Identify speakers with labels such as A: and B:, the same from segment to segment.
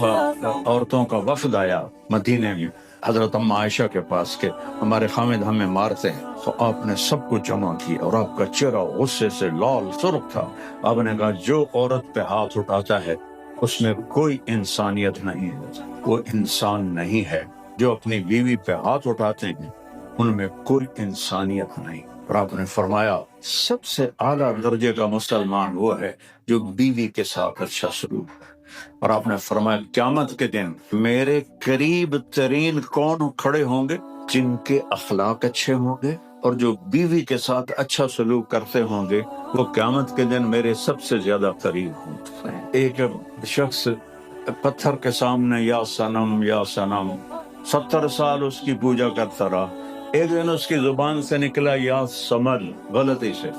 A: عورتوں کا وفد آیا مدینے میں حضرت ام عائشہ کے پاس کہ ہمارے خامد ہمیں مارتے ہیں، تو آپ نے سب کو جمع کیا اور آپ کا چہرہ غصے سے لال سرخ تھا۔ آپ نے کہا جو عورت پہ ہاتھ اٹھاتا ہے اس میں کوئی انسانیت نہیں ہے، وہ انسان نہیں ہے۔ جو اپنی بیوی پہ ہاتھ اٹھاتے ہیں ان میں کوئی انسانیت نہیں۔ اور آپ نے فرمایا سب سے اعلیٰ درجے کا مسلمان وہ ہے جو بیوی کے ساتھ اچھا سلوک ہے۔ اور آپ نے فرمایا قیامت کے دن میرے قریب ترین کون کھڑے ہوں گے؟ جن کے اخلاق اچھے ہوں گے اور جو بیوی کے ساتھ اچھا سلوک کرتے ہوں گے، وہ قیامت کے دن میرے سب سے زیادہ قریب ہوں گے۔ ایک شخص پتھر کے سامنے یا صنم 70 سال اس کی پوجا کرتا رہا۔ ایک دن اس کی زبان سے نکلا یا سمد، غلطی سے۔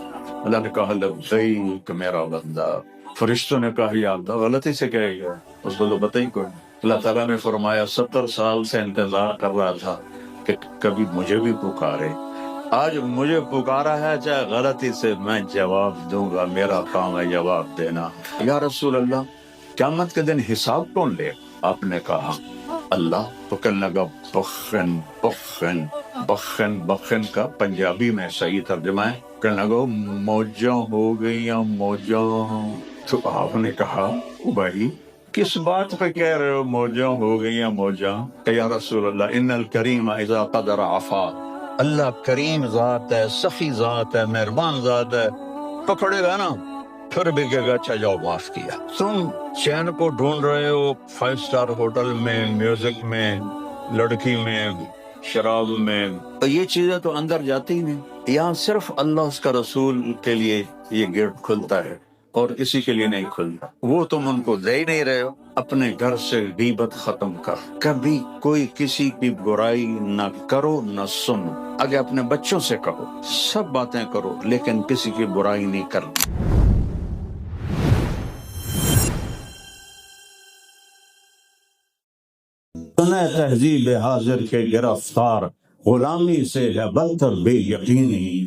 A: اللہ نے کہا لبیک میرا بندہ۔ فرشتوں نے کہا یا اللہ غلطی سے کہے گا، اس کو تو پتہ ہی کوئی نہیں۔ اللہ تعالیٰ نے فرمایا 70 سال سے انتظار کر رہا تھا کہ کبھی مجھے بھی پکارے، آج مجھے پکارا ہے، چاہے غلطی سے میں جواب دوں گا، میرا کام ہے جواب دینا۔ یا رسول اللہ قیامت کے دن حساب کون لے؟ آپ نے کہا اللہ۔ تو کہنے لگا بخن بخن بخن بخن کا پنجابی میں صحیح ترجمہ ہے، کہنے لگا موجاں ہو گئیاں موجاں۔ تو آپ نے کہا بھائی کس بات پہ کہہ رہے ہو موجاں ہو گئیاں موجاں؟ کہ یا رسول اللہ ان الکریم اذا قدر عفا، اللہ کریم ذات ہے، سخی ذات ہے، مہربان ذات ہے، پکڑے گا نا پھر بھی کہے گا اچھا جاؤ معاف کیا۔ تم چین کو ڈھونڈ رہے ہو 5 اسٹار ہوٹل میں، میوزک میں، لڑکی میں، شراب میں، تو یہ چیزیں تو اندر جاتی ہی نہیں۔ یہاں صرف اللہ اس کا رسول کے لیے یہ گیٹ کھلتا ہے اور کسی کے لیے نہیں کھلتا۔ وہ تم ان کو دے ہی نہیں رہے ہو۔ اپنے گھر سے غیبت ختم کر، کبھی کوئی کسی کی برائی نہ کرو نہ سنو۔ آگے اپنے بچوں سے کہو سب باتیں کرو لیکن کسی کی برائی نہیں کرو۔ سنہ تہذیب حاضر کے گرفتار، غلامی سے ہے بدتر بے یقینی۔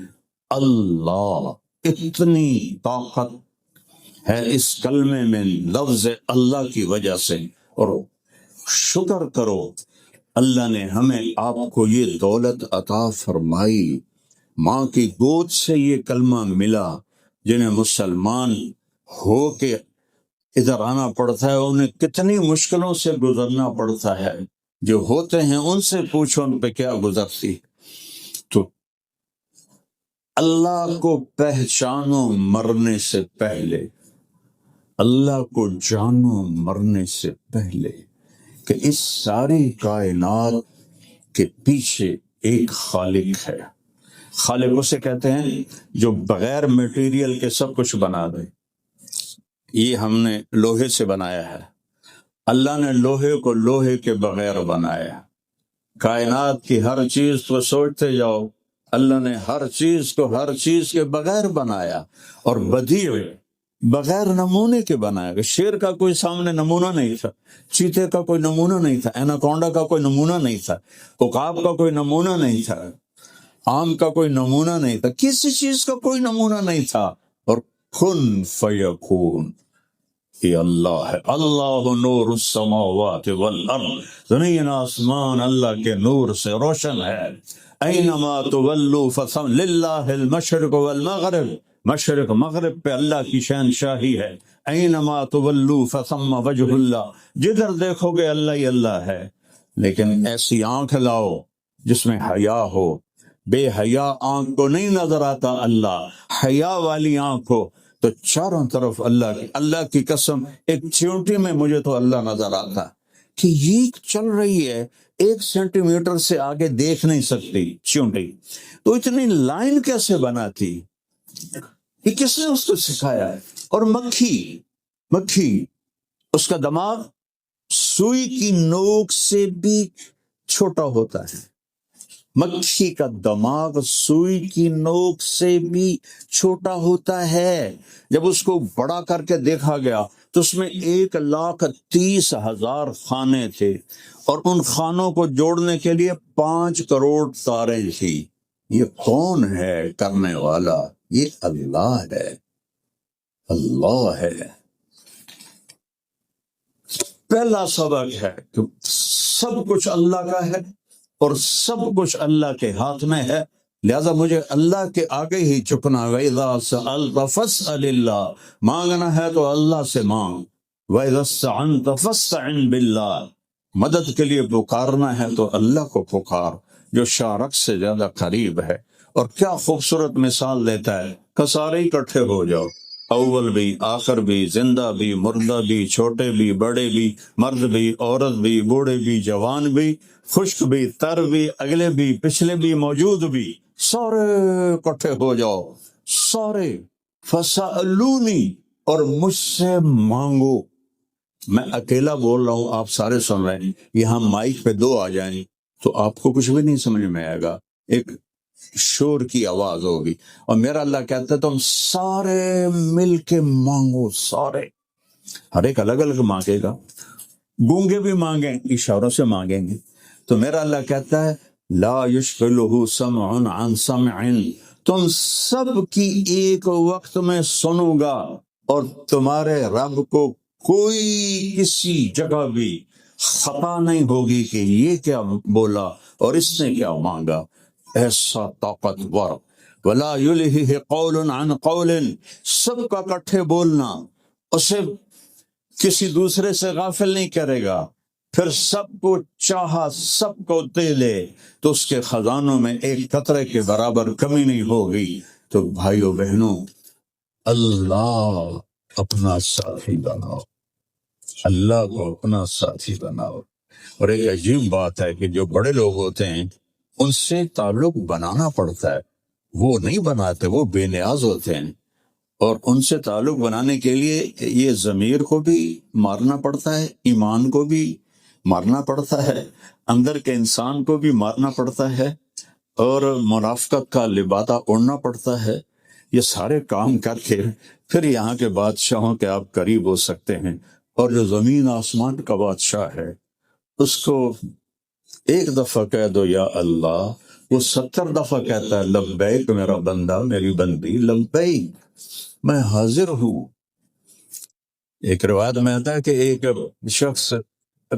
A: اللہ، اتنی طاقت ہے اس کلمے میں لفظ اللہ کی وجہ سے، اور شکر کرو اللہ نے ہمیں آپ کو یہ دولت عطا فرمائی۔ ماں کی گود سے یہ کلمہ ملا۔ جنہیں مسلمان ہو کے ادھر آنا پڑتا ہے انہیں کتنی مشکلوں سے گزرنا پڑتا ہے، جو ہوتے ہیں ان سے پوچھو ان پہ کیا گزرتی۔ تو اللہ کو پہچانو مرنے سے پہلے، اللہ کو جانو مرنے سے پہلے، کہ اس ساری کائنات کے پیچھے ایک خالق ہے۔ خالق اسے کہتے ہیں جو بغیر میٹیریل کے سب کچھ بنا دے۔ یہ ہم نے لوہے سے بنایا ہے، اللہ نے لوہے کو لوہے کے بغیر بنایا۔ کائنات کی ہر چیز کو سوچتے جاؤ، اللہ نے ہر چیز کو ہر چیز کے بغیر بنایا، اور بدیع بغیر نمونے کے بنایا۔ شیر کا کوئی سامنے نمونہ نہیں تھا، چیتے کا کوئی نمونہ نہیں تھا، ایناکونڈا کا کوئی نمونہ نہیں تھا، عقاب کا کوئی نمونہ نہیں تھا، آم کا کوئی نمونہ نہیں تھا، کسی چیز کا کوئی نمونہ نہیں تھا، اور کن فیکون یہ اللہ ہے۔ اللہ نور السماوات والارض، زمین آسمان اللہ کے نور سے روشن ہے۔ اینما تولوا فثم للہ المشرق والمغرب، مشرق مغرب پہ اللہ کی شہنشاہی ہے۔ اینما تولوا فثم وجہ اللہ، جدھر دیکھو گے اللہ ہی اللہ ہے۔ لیکن ایسی آنکھ لاؤ جس میں حیا ہو، بے حیا آنکھ کو نہیں نظر آتا اللہ، حیا والی آنکھ ہو تو چاروں طرف اللہ کی قسم ایک چیونٹی میں مجھے تو اللہ نظر آتا کہ یہ چل رہی ہے 1 سینٹی میٹر سے آگے دیکھ نہیں سکتی چیونٹی، تو اتنی لائن کیسے بناتی؟ یہ کس نے اس کو سکھایا ہے؟ اور مکھی اس کا دماغ سوئی کی نوک سے بھی چھوٹا ہوتا ہے۔ مکھی کا دماغ سوئی کی نوک سے بھی چھوٹا ہوتا ہے۔ جب اس کو بڑا کر کے دیکھا گیا تو اس میں 1,30,000 خانے تھے، اور ان خانوں کو جوڑنے کے لیے 5 کروڑ تاریں تھی۔ یہ کون ہے کرنے والا؟ یہ اللہ ہے، اللہ ہے۔ پہلا سبق ہے کہ سب کچھ اللہ کا ہے اور سب کچھ اللہ کے ہاتھ میں ہے، لہذا مجھے اللہ کے آگے ہی چکنا۔ وَإِذَا سَأَلْتَ فَاسْأَلِ اللَّهَ، مانگنا ہے تو اللہ سے مانگ۔ وَإِذَا اسْتَعَنْتَ فَاسْتَعِنْ بِاللَّهِ، مدد کے لیے پکارنا ہے تو اللہ کو پکار جو شارک سے زیادہ قریب ہے۔ اور کیا خوبصورت مثال دیتا ہے کہ سارے اکٹھے ہو جاؤ، اول بھی آخر بھی، زندہ بھی مردہ بھی، چھوٹے بھی بڑے بھی، مرد بھی عورت بھی، بوڑھے بھی جوان بھی، خشک بھی تر بھی، اگلے بھی پچھلے بھی موجود بھی، سارے اکٹھے ہو جاؤ، سارے فَسَأَلُونِي، اور مجھ سے مانگو۔ میں اکیلا بول رہا ہوں، آپ سارے سن رہے ہیں، یہاں مائک پہ دو آ جائیں تو آپ کو کچھ بھی نہیں سمجھ میں آئے گا، ایک شور کی آواز ہوگی، اور میرا اللہ کہتا ہے تم سارے مل کے مانگو، سارے، ہر ایک الگ الگ مانگے گا، گونگے بھی مانگیں، اشاروں سے مانگیں گے، تو میرا اللہ کہتا ہے لا یشغلہ سمع عن سمع، تم سب کی ایک وقت میں سنوں گا، اور تمہارے رب کو کوئی کسی جگہ بھی خطا نہیں ہوگی کہ یہ کیا بولا اور اس نے کیا مانگا، ایسا طاقتور۔ ولا یلہہ قول عن قول، سب کا اکٹھے بولنا اسے کسی دوسرے سے غافل نہیں کرے گا، پھر سب کو چاہا سب کو دے دے تو اس کے خزانوں میں ایک قطرے کے برابر کمی نہیں ہوگی۔ تو بھائیو بہنوں، اللہ اپنا ساتھی بناؤ، اللہ کو اپنا ساتھی بناؤ۔ اور ایک عجیب بات ہے کہ جو بڑے لوگ ہوتے ہیں ان سے تعلق بنانا پڑتا ہے، وہ نہیں بناتے، وہ بے نیاز ہوتے ہیں، اور ان سے تعلق بنانے کے لیے یہ ضمیر کو بھی مارنا پڑتا ہے، ایمان کو بھی مارنا پڑتا ہے، اندر کے انسان کو بھی مارنا پڑتا ہے، اور منافقت کا لبادہ اڑنا پڑتا ہے۔ یہ سارے کام کر کے پھر یہاں کے بادشاہوں کے آپ قریب ہو سکتے ہیں، اور جو زمین آسمان کا بادشاہ ہے اس کو ایک دفعہ کہہ دو یا اللہ، وہ 70 دفعہ کہتا ہے لبیک میرا بندہ میری بندی، لبیک میں حاضر ہوں۔ ایک روایت میں آتا ہے کہ ایک شخص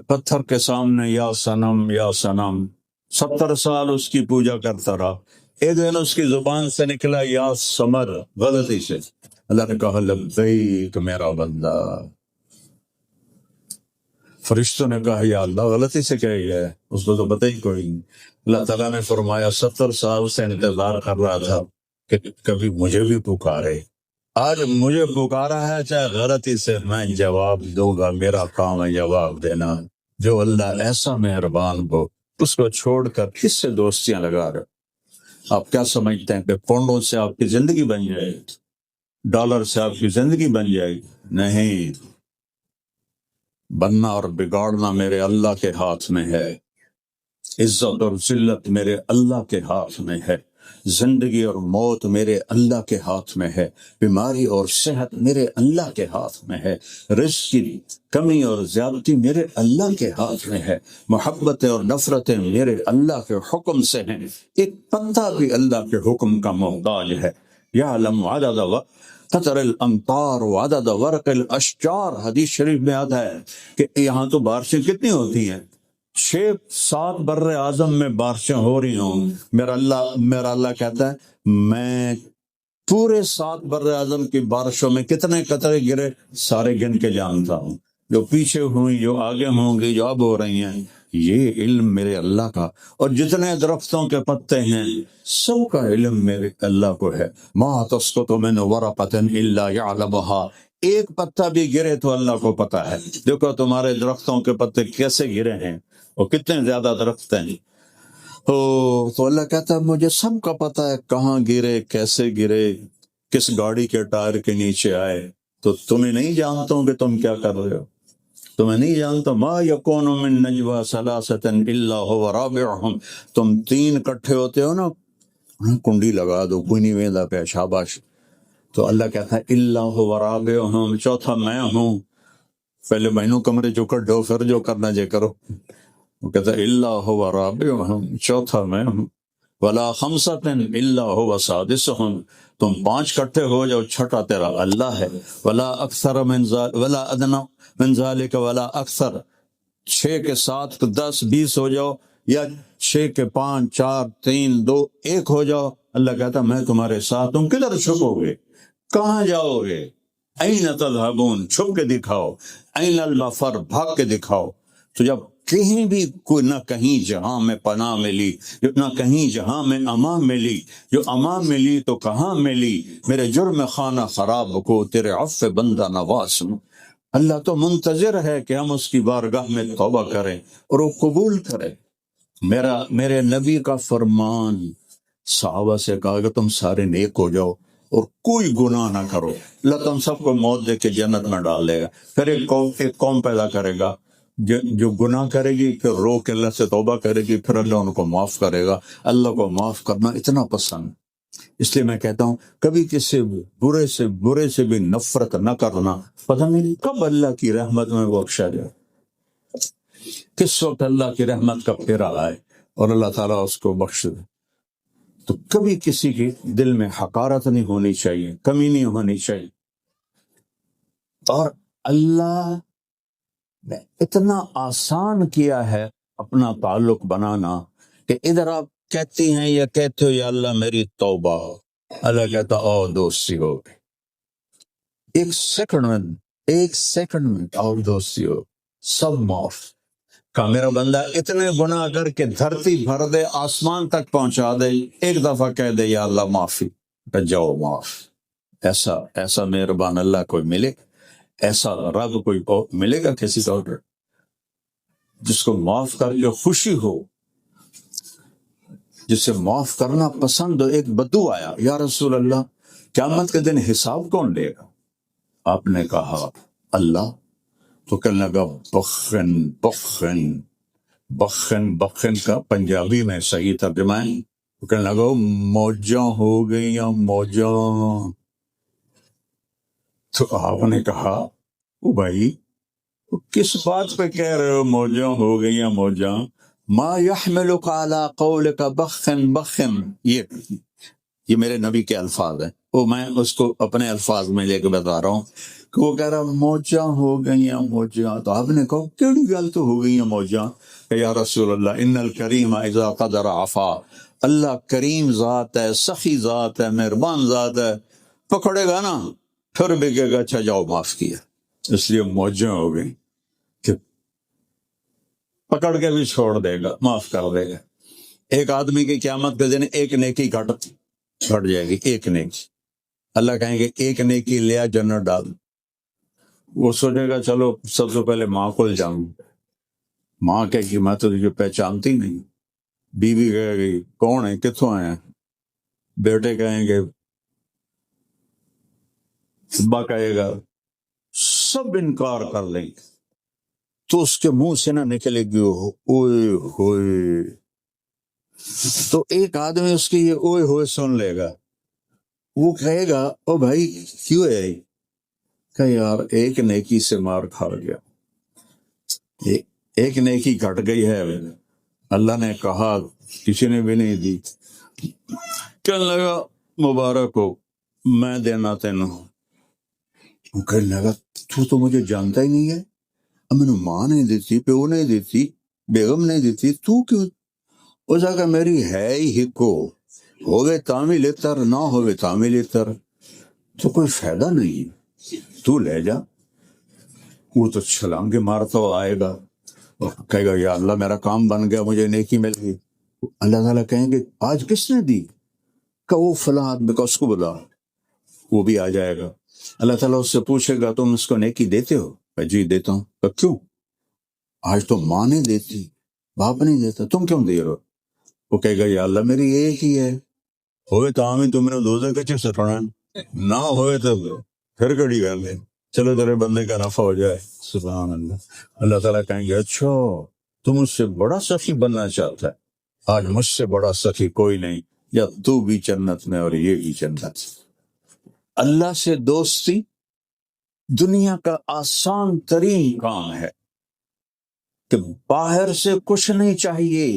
A: پتھر کے سامنے یا صنم یا صنم 70 سال اس کی پوجا کرتا رہا، ایک دن اس کی زبان سے نکلا یا سمر، غلطی سے، اللہ نے کہا لبیک میرا بندہ، فرشتوں نے کہا یا اللہ غلطی سے کہہ گیا ہے، اس کو تو پتہ ہی کوئی نہیں۔ اللہ تعالیٰ نے فرمایا 70 سال سے انتظار کر رہا تھا کہ کبھی مجھے بھی پکارے، آج مجھے پکارا ہے، چاہے غلطی سے، میں جواب دوں گا، میرا کام ہے جواب دینا۔ جو اللہ ایسا مہربان ہو اس کو چھوڑ کر کس سے دوستیاں لگا رہے؟ آپ کیا سمجھتے ہیں کہ پونڈوں سے آپ کی زندگی بن جائے گی، ڈالر سے آپ کی زندگی بن جائے گی؟ نہیں، بننا اور بگاڑنا میرے اللہ کے ہاتھ میں ہے، عزت اور ذلت میرے اللہ کے ہاتھ میں ہے، زندگی اور موت میرے اللہ کے ہاتھ میں ہے، بیماری اور صحت میرے اللہ کے ہاتھ میں ہے، رزق کی کمی اور زیادتی میرے اللہ کے ہاتھ میں ہے، محبتیں اور نفرتیں میرے اللہ کے حکم سے ہیں، ایک پتا بھی اللہ کے حکم کا محتاج ہے۔ یعلم عدد قطر الامطار وعدد ورق الاشجار، حدیث شریف میں آتا ہے کہ یہاں تو بارشیں کتنی ہوتی ہیں، 6-7 بر اعظم میں بارشیں ہو رہی ہوں، میرا اللہ کہتا ہے میں پورے 7 بر اعظم کی بارشوں میں کتنے قطرے گرے سارے گن کے جانتا ہوں، جو پیچھے ہوئی، جو آگے ہوں گی، جو اب ہو رہی ہیں، یہ علم میرے اللہ کا۔ اور جتنے درختوں کے پتے ہیں سب کا علم میرے اللہ کو ہے۔ ما تسقط من ورقۃ الا يعلمها، ایک پتا بھی گرے تو اللہ کو پتا ہے۔ دیکھو تمہارے درختوں کے پتے کیسے گرے ہیں اور کتنے زیادہ درخت ہیں، تو اللہ کہتا ہے مجھے سب کا پتا ہے، کہاں گرے، کیسے گرے، کس گاڑی کے ٹائر کے نیچے آئے، تو تمہیں نہیں جانتا ہوں کہ تم کیا کر رہے ہو، تمہیں نہیں جانتا۔ ما یکون من نجوى ثلاثة الا هو رابعهم، تم 3 اکٹھے ہوتے ہو نا، کنڈی لگا دو، کوئی نہیں ویندا پہ، شاباش، تو اللہ کہتا ہے الا هو رابعهم، چوتھا میں ہوں، پہلے مینوں کمرے جو کڈو، پھر جو کرنا جے کرو، وہ کہتا ہے الا هو رابعهم، چوتھا میں ہوں۔ ولا خمسۃ الا هو سادسهم، تم 5 اکٹھے ہو جاؤ، چھٹا تیرا اللہ ہے، ولا اکثر من ذلک ولا ادنى من ذلک ولا اکثر، 6 کے 7 کے 10 20 ہو جاؤ، یا 6 کے 5 4 3 2 1 ہو جاؤ، اللہ کہتا میں تمہارے ساتھ، تم کدھر چھپو گے، کہاں جاؤ گے، این تذہبون، چھپ کے دکھاؤ، این المفر، بھاگ کے دکھاؤ۔ تو جب کہیں بھی کوئی، نہ کہیں جہاں میں پناہ ملی، نہ کہیں جہاں میں امان ملی، جو امان ملی تو کہاں ملی، میرے جرم خانہ خراب کو تیرے عفو بندہ نواز ہوں۔ اللہ تو منتظر ہے کہ ہم اس کی بارگاہ میں توبہ کریں اور وہ قبول کرے۔ میرے نبی کا فرمان، صحابہ سے کہا کہ تم سارے نیک ہو جاؤ اور کوئی گناہ نہ کرو، اللہ تم سب کو موت دے کے جنت میں ڈال دے گا۔ پھر ایک قوم پیدا کرے گا جو گناہ کرے گی، پھر رو کے اللہ سے توبہ کرے گی، پھر اللہ ان کو معاف کرے گا۔ اللہ کو معاف کرنا اتنا پسند، اس لیے میں کہتا ہوں کبھی کسی برے سے بھی نفرت نہ کرنا، پتہ نہیں کب اللہ کی رحمت میں بخشا جائے، کس وقت اللہ کی رحمت کا پھیرا آئے اور اللہ تعالیٰ اس کو بخش دے۔ تو کبھی کسی کے دل میں حقارت نہیں ہونی چاہیے، کمی نہیں ہونی چاہیے۔ اور اللہ نے اتنا آسان کیا ہے اپنا تعلق بنانا کہ ادھر آپ کہتی ہیں یا کہتے ہو یا اللہ میری توبہ، اللہ کہتا او دوستی ہو گئی، ایک سیکنڈ میں اور دوستی ہو، سب معاف۔ کہ میرا بندہ اتنے گناہ کر کے دھرتی بھر دے، آسمان تک پہنچا دے، ایک دفعہ کہہ دے یا اللہ معافی، کہ جاؤ معاف۔ ایسا مہربان اللہ کوئی ملے، ایسا رب کوئی ملے گا کسی طور پر جس کو معاف کر کے خوشی ہو، جسے معاف کرنا پسند ہو۔ ایک بدو آیا، یا رسول اللہ قیامت کے دن حساب کون لے گا؟ آپ نے کہا اللہ۔ تو کہنے لگا بخن کا پنجابی میں صحیح ترجمہ ہے، تو کہنے لگا موجاں ہو گئیاں موجاں۔ تو آپ نے کہا او بھائی کس بات پہ کہہ رہے ہو موجاں ہو گئیاں موجاں؟ ما یحملک علی قولک بخن، یہ میرے نبی کے الفاظ ہیں، وہ میں اس کو اپنے الفاظ میں لے کے بتا رہا ہوں کہ وہ کہہ رہا موجاں ہو گئیاں موجاں۔ تو آپ نے کہا کیڑی گل تو ہو گئیاں موجاں؟ کہ یا رسول اللہ ان الکریم اذا قدر عفا، اللہ کریم ذات ہے، سخی ذات ہے، مہربان ذات ہے، پکڑے گا نا پھر بھی کہے گا اچھا جاؤ معاف کیا، اس لیے موجاں ہو گئی کہ پکڑ کے بھی چھوڑ دے گا، معاف کر دے گا۔ ایک آدمی کی قیامت کے دن ایک نیکی گھٹ جائے گی، ایک نیکی، اللہ کہیں گے ایک نیکی لیا جنت ڈال۔ وہ سوچے گا چلو سب سے پہلے ماں کو جاؤں، ماں کہے گی میں تو تجھے پہچانتی نہیں، بیوی کہے گی کون ہے کتوں آیا، بیٹے کہیں گے، ابا کہے گا، سب انکار کر لیں گے، تو اس کے منہ سے نہ نکلے گی اوئے ہوئے۔ تو ایک آدمی اس کی یہ اوئے ہوئے سن لے گا، وہ کہے گا او بھائی کیوں ہے، کہ یار ایک نیکی سے مار کھا گیا، ایک نیکی گھٹ گئی ہے، اللہ نے کہا کسی نے بھی نہیں دی، کہنے لگا مبارک ہو میں دینا تینوں۔ وہ کہنے لگا تو مجھے جانتا ہی نہیں ہے، میں نے ماں نہیں دیتی، پیو نہیں دیتی، بیگم نہیں دیتی، تو کیوں؟ اس کہ میری ہے ہی کو، ہوئے تعمیل تر نہ ہوئے تعمیل تر، تو کوئی فائدہ نہیں، تو لے جا۔ وہ تو چھلانگے مارتا ہوا آئے گا اور کہے گا یا اللہ میرا کام بن گیا، مجھے نیکی مل گئی۔ اللہ تعالیٰ کہیں گے آج کس نے دی؟ کہ وہ فلاں آدمی کا، اس کو بلا، وہ بھی آ جائے گا۔ اللہ تعالیٰ اس سے پوچھے گا تم اس کو نیکی دیتے ہو؟ کہ جی دیتا ہوں۔ کہ کیوں؟ آج تو ماں نہیں دیتی، باپ نہیں دیتا، تم کیوں دے رہے ہو؟ وہ کہے گا یا اللہ میری ایک ہی ہے، ہوئے تو ہمیں تم نے دوزہ کچھ سٹنا، نہ ہوئے تو پھر کڑی گل ہے، چلو تیرے بندے کا نفع ہو جائے۔ سبحان اللہ۔ اللہ تعالیٰ کہیں گے اچھا تم مجھ سے بڑا سخی بننا چاہتا ہے، آج مجھ سے بڑا سخی کوئی نہیں، یا تو بھی جنت میں اور یہ بھی جنت۔ اللہ سے دوستی دنیا کا آسان ترین کام ہے کہ باہر سے کچھ نہیں چاہیے،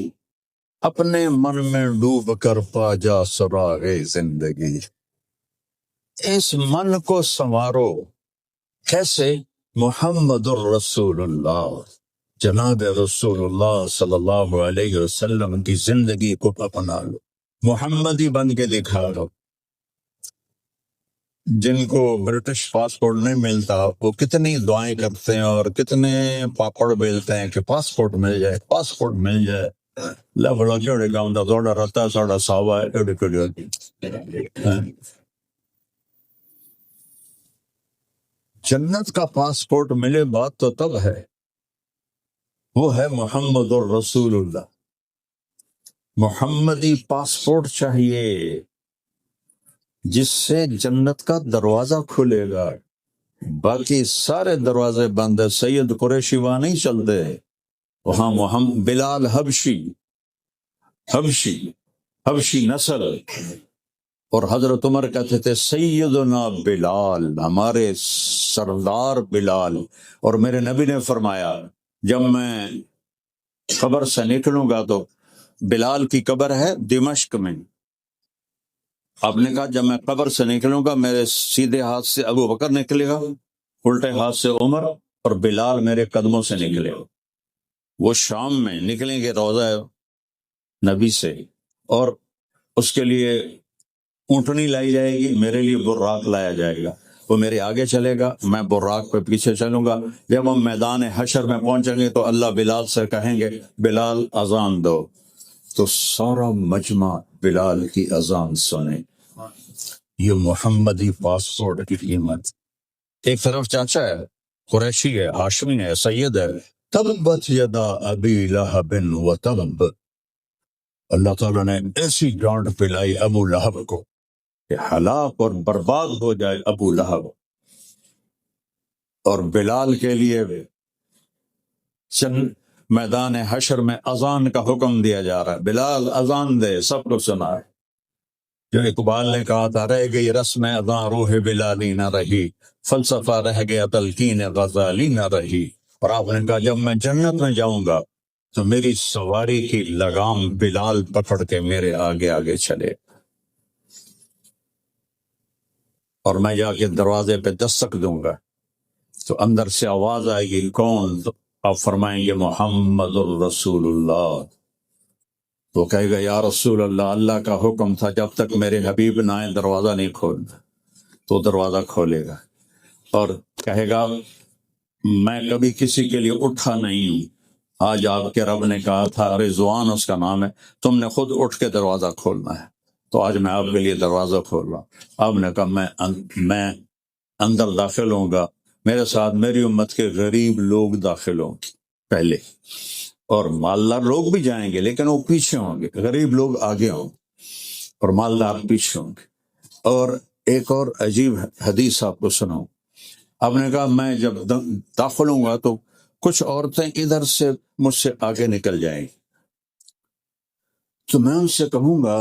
A: اپنے من میں ڈوب کر پا جا سراغ زندگی، اس من کو سنوارو۔ کیسے؟ محمد الرسول اللہ، جناب رسول اللہ صلی اللہ علیہ وسلم کی زندگی کو اپنا لو، محمدی بن کے دکھا دو۔ جن کو برٹش پاسپورٹ نہیں ملتا وہ کتنی دعائیں کرتے ہیں اور کتنے پاپڑ بیلتے ہیں کہ پاسپورٹ مل جائے، پاسپورٹ مل جائے۔ بڑا چوڑے گاؤں دا تھوڑا رہتا ساڑا ساوا ہے۔ جنت کا پاسپورٹ ملے بات تو تب ہے، وہ ہے محمد الرسول اللہ۔ محمدی پاسپورٹ چاہیے جس سے جنت کا دروازہ کھلے گا، باقی سارے دروازے بند ہے۔ سید قریشی وہاں نہیں چلتے، وہاں محمد بلال حبشی نسل، اور حضرت عمر کہتے تھے سیدنا بلال، ہمارے سردار بلال۔ اور میرے نبی نے فرمایا جب میں قبر سے نکلوں گا تو بلال کی قبر ہے دمشق میں، آپ نے کہا جب میں قبر سے نکلوں گا میرے سیدھے ہاتھ سے ابو بکر نکلے گا، الٹے ہاتھ سے عمر، اور بلال میرے قدموں سے نکلے گا۔ وہ شام میں نکلیں گے روضہ نبی سے، اور اس کے لیے اونٹنی لائی جائے گی، میرے لیے براق لایا جائے گا، وہ میرے آگے چلے گا، میں براق پہ پیچھے چلوں گا۔ جب ہم میدان حشر میں پہنچیں گے تو اللہ بلال سے کہیں گے بلال اذان دو، تو سارا مجمع بلال کی اذان سنے۔ یہ محمدی پاسپورٹ کی قیمت۔ ایک طرف چاچا ہے، قریشی ہے، ہاشمی ہے، سید ہے، تبت یدا ابی لہب وتب، اللہ تعالیٰ نے ایسی ڈانٹ پلائی ابو لہب کو کہ ہلاک اور برباد ہو جائے ابو لہب۔ اور بلال کے لیے چند میدان حشر میں اذان کا حکم دیا جا رہا ہے، بلال اذان دے، سب کو سنا ہے۔ جو اقبال نے کہا تھا رہ گئی رسم اذان روح بلالی نہ رہی، فلسفہ رہ گیا تلقین غزالی نہ رہی۔ اور آپ نے کہا جب میں جنت میں جاؤں گا تو میری سواری کی لگام بلال پکڑ کے میرے آگے آگے چلے، اور میں جا کے دروازے پہ دستک دوں گا تو اندر سے آواز آئے گی کون؟ تو آپ فرمائیں گے محمد الرسول اللہ۔ تو کہے گا یا رسول اللہ، اللہ کا حکم تھا جب تک میرے حبیب نہ آئے دروازہ نہیں کھولنا، تو دروازہ کھولے گا اور کہے گا میں کبھی کسی کے لیے اٹھا نہیں ہوں، آج آپ کے رب نے کہا تھا، رضوان اس کا نام ہے، تم نے خود اٹھ کے دروازہ کھولنا ہے، تو آج میں آپ کے لیے دروازہ کھول رہا ہوں۔ آپ نے کہا میں اندر داخل ہوں گا، میرے ساتھ میری امت کے غریب لوگ داخل ہوں پہلے، اور مالدار لوگ بھی جائیں گے لیکن وہ پیچھے ہوں گے، غریب لوگ آگے ہوں اور مالدار پیچھے ہوں گے۔ اور ایک اور عجیب حدیث آپ کو سناؤں، آپ نے کہا میں جب داخل ہوں گا تو کچھ عورتیں ادھر سے مجھ سے آگے نکل جائیں، تو میں ان سے کہوں گا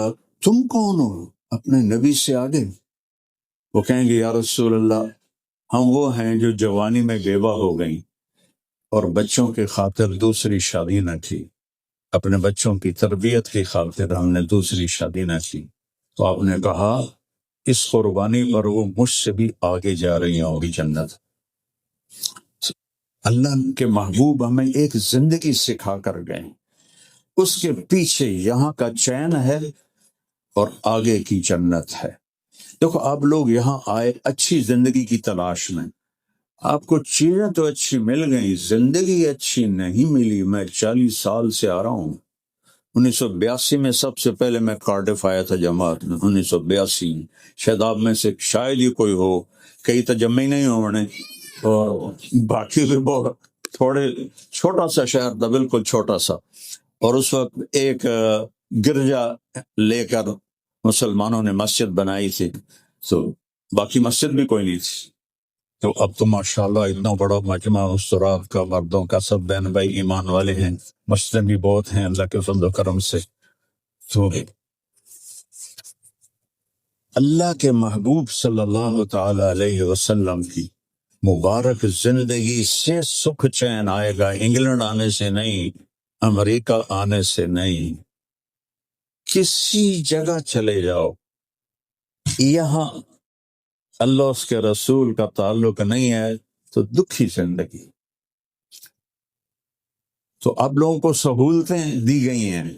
A: تم کون ہو اپنے نبی سے آگے؟ وہ کہیں گے یا رسول اللہ ہم وہ ہیں جو جوانی میں بیوہ ہو گئیں اور بچوں کی خاطر دوسری شادی نہ کی، اپنے بچوں کی تربیت کی خاطر ہم نے دوسری شادی نہ کی۔ تو آپ نے کہا اس قربانی پر وہ مجھ سے بھی آگے جا رہی ہوگی جنت۔ اللہ کے محبوب ہمیں ایک زندگی سکھا کر گئے، اس کے پیچھے یہاں کا چین ہے اور آگے کی جنت ہے۔ دیکھو آپ لوگ یہاں آئے اچھی زندگی کی تلاش میں، آپ کو چیزیں تو اچھی مل گئیں، زندگی اچھی نہیں ملی۔ میں 40 سال سے آ رہا ہوں، 1982 میں سب سے پہلے میں کارڈف آیا تھا جماعت میں، 1982 شاید آپ میں سے شاید ہی کوئی ہو، کئی تجمع نہیں ہونے، اور باقی بھی بہت تھوڑے، چھوٹا سا شہر تھا، بالکل چھوٹا سا، اور اس وقت ایک گرجا لے کر مسلمانوں نے مسجد بنائی تھی، تو باقی مسجد بھی کوئی نہیں تھی۔ تو اب تو ماشاءاللہ اتنا بڑا مجمع استراد کا، مردوں کا، سب بہن بھائی ایمان والے ہیں، مسجدیں بھی بہت ہیں اللہ کے فضل و کرم سے۔ تو اللہ کے محبوب صلی اللہ تعالی علیہ وسلم کی مبارک زندگی سے سکھ چین آئے گا، انگلینڈ آنے سے نہیں، امریکہ آنے سے نہیں۔ کسی جگہ چلے جاؤ، یہاں اللہ اس کے رسول کا تعلق نہیں ہے تو دکھی زندگی. تو اب لوگوں کو سہولتیں دی گئی ہیں،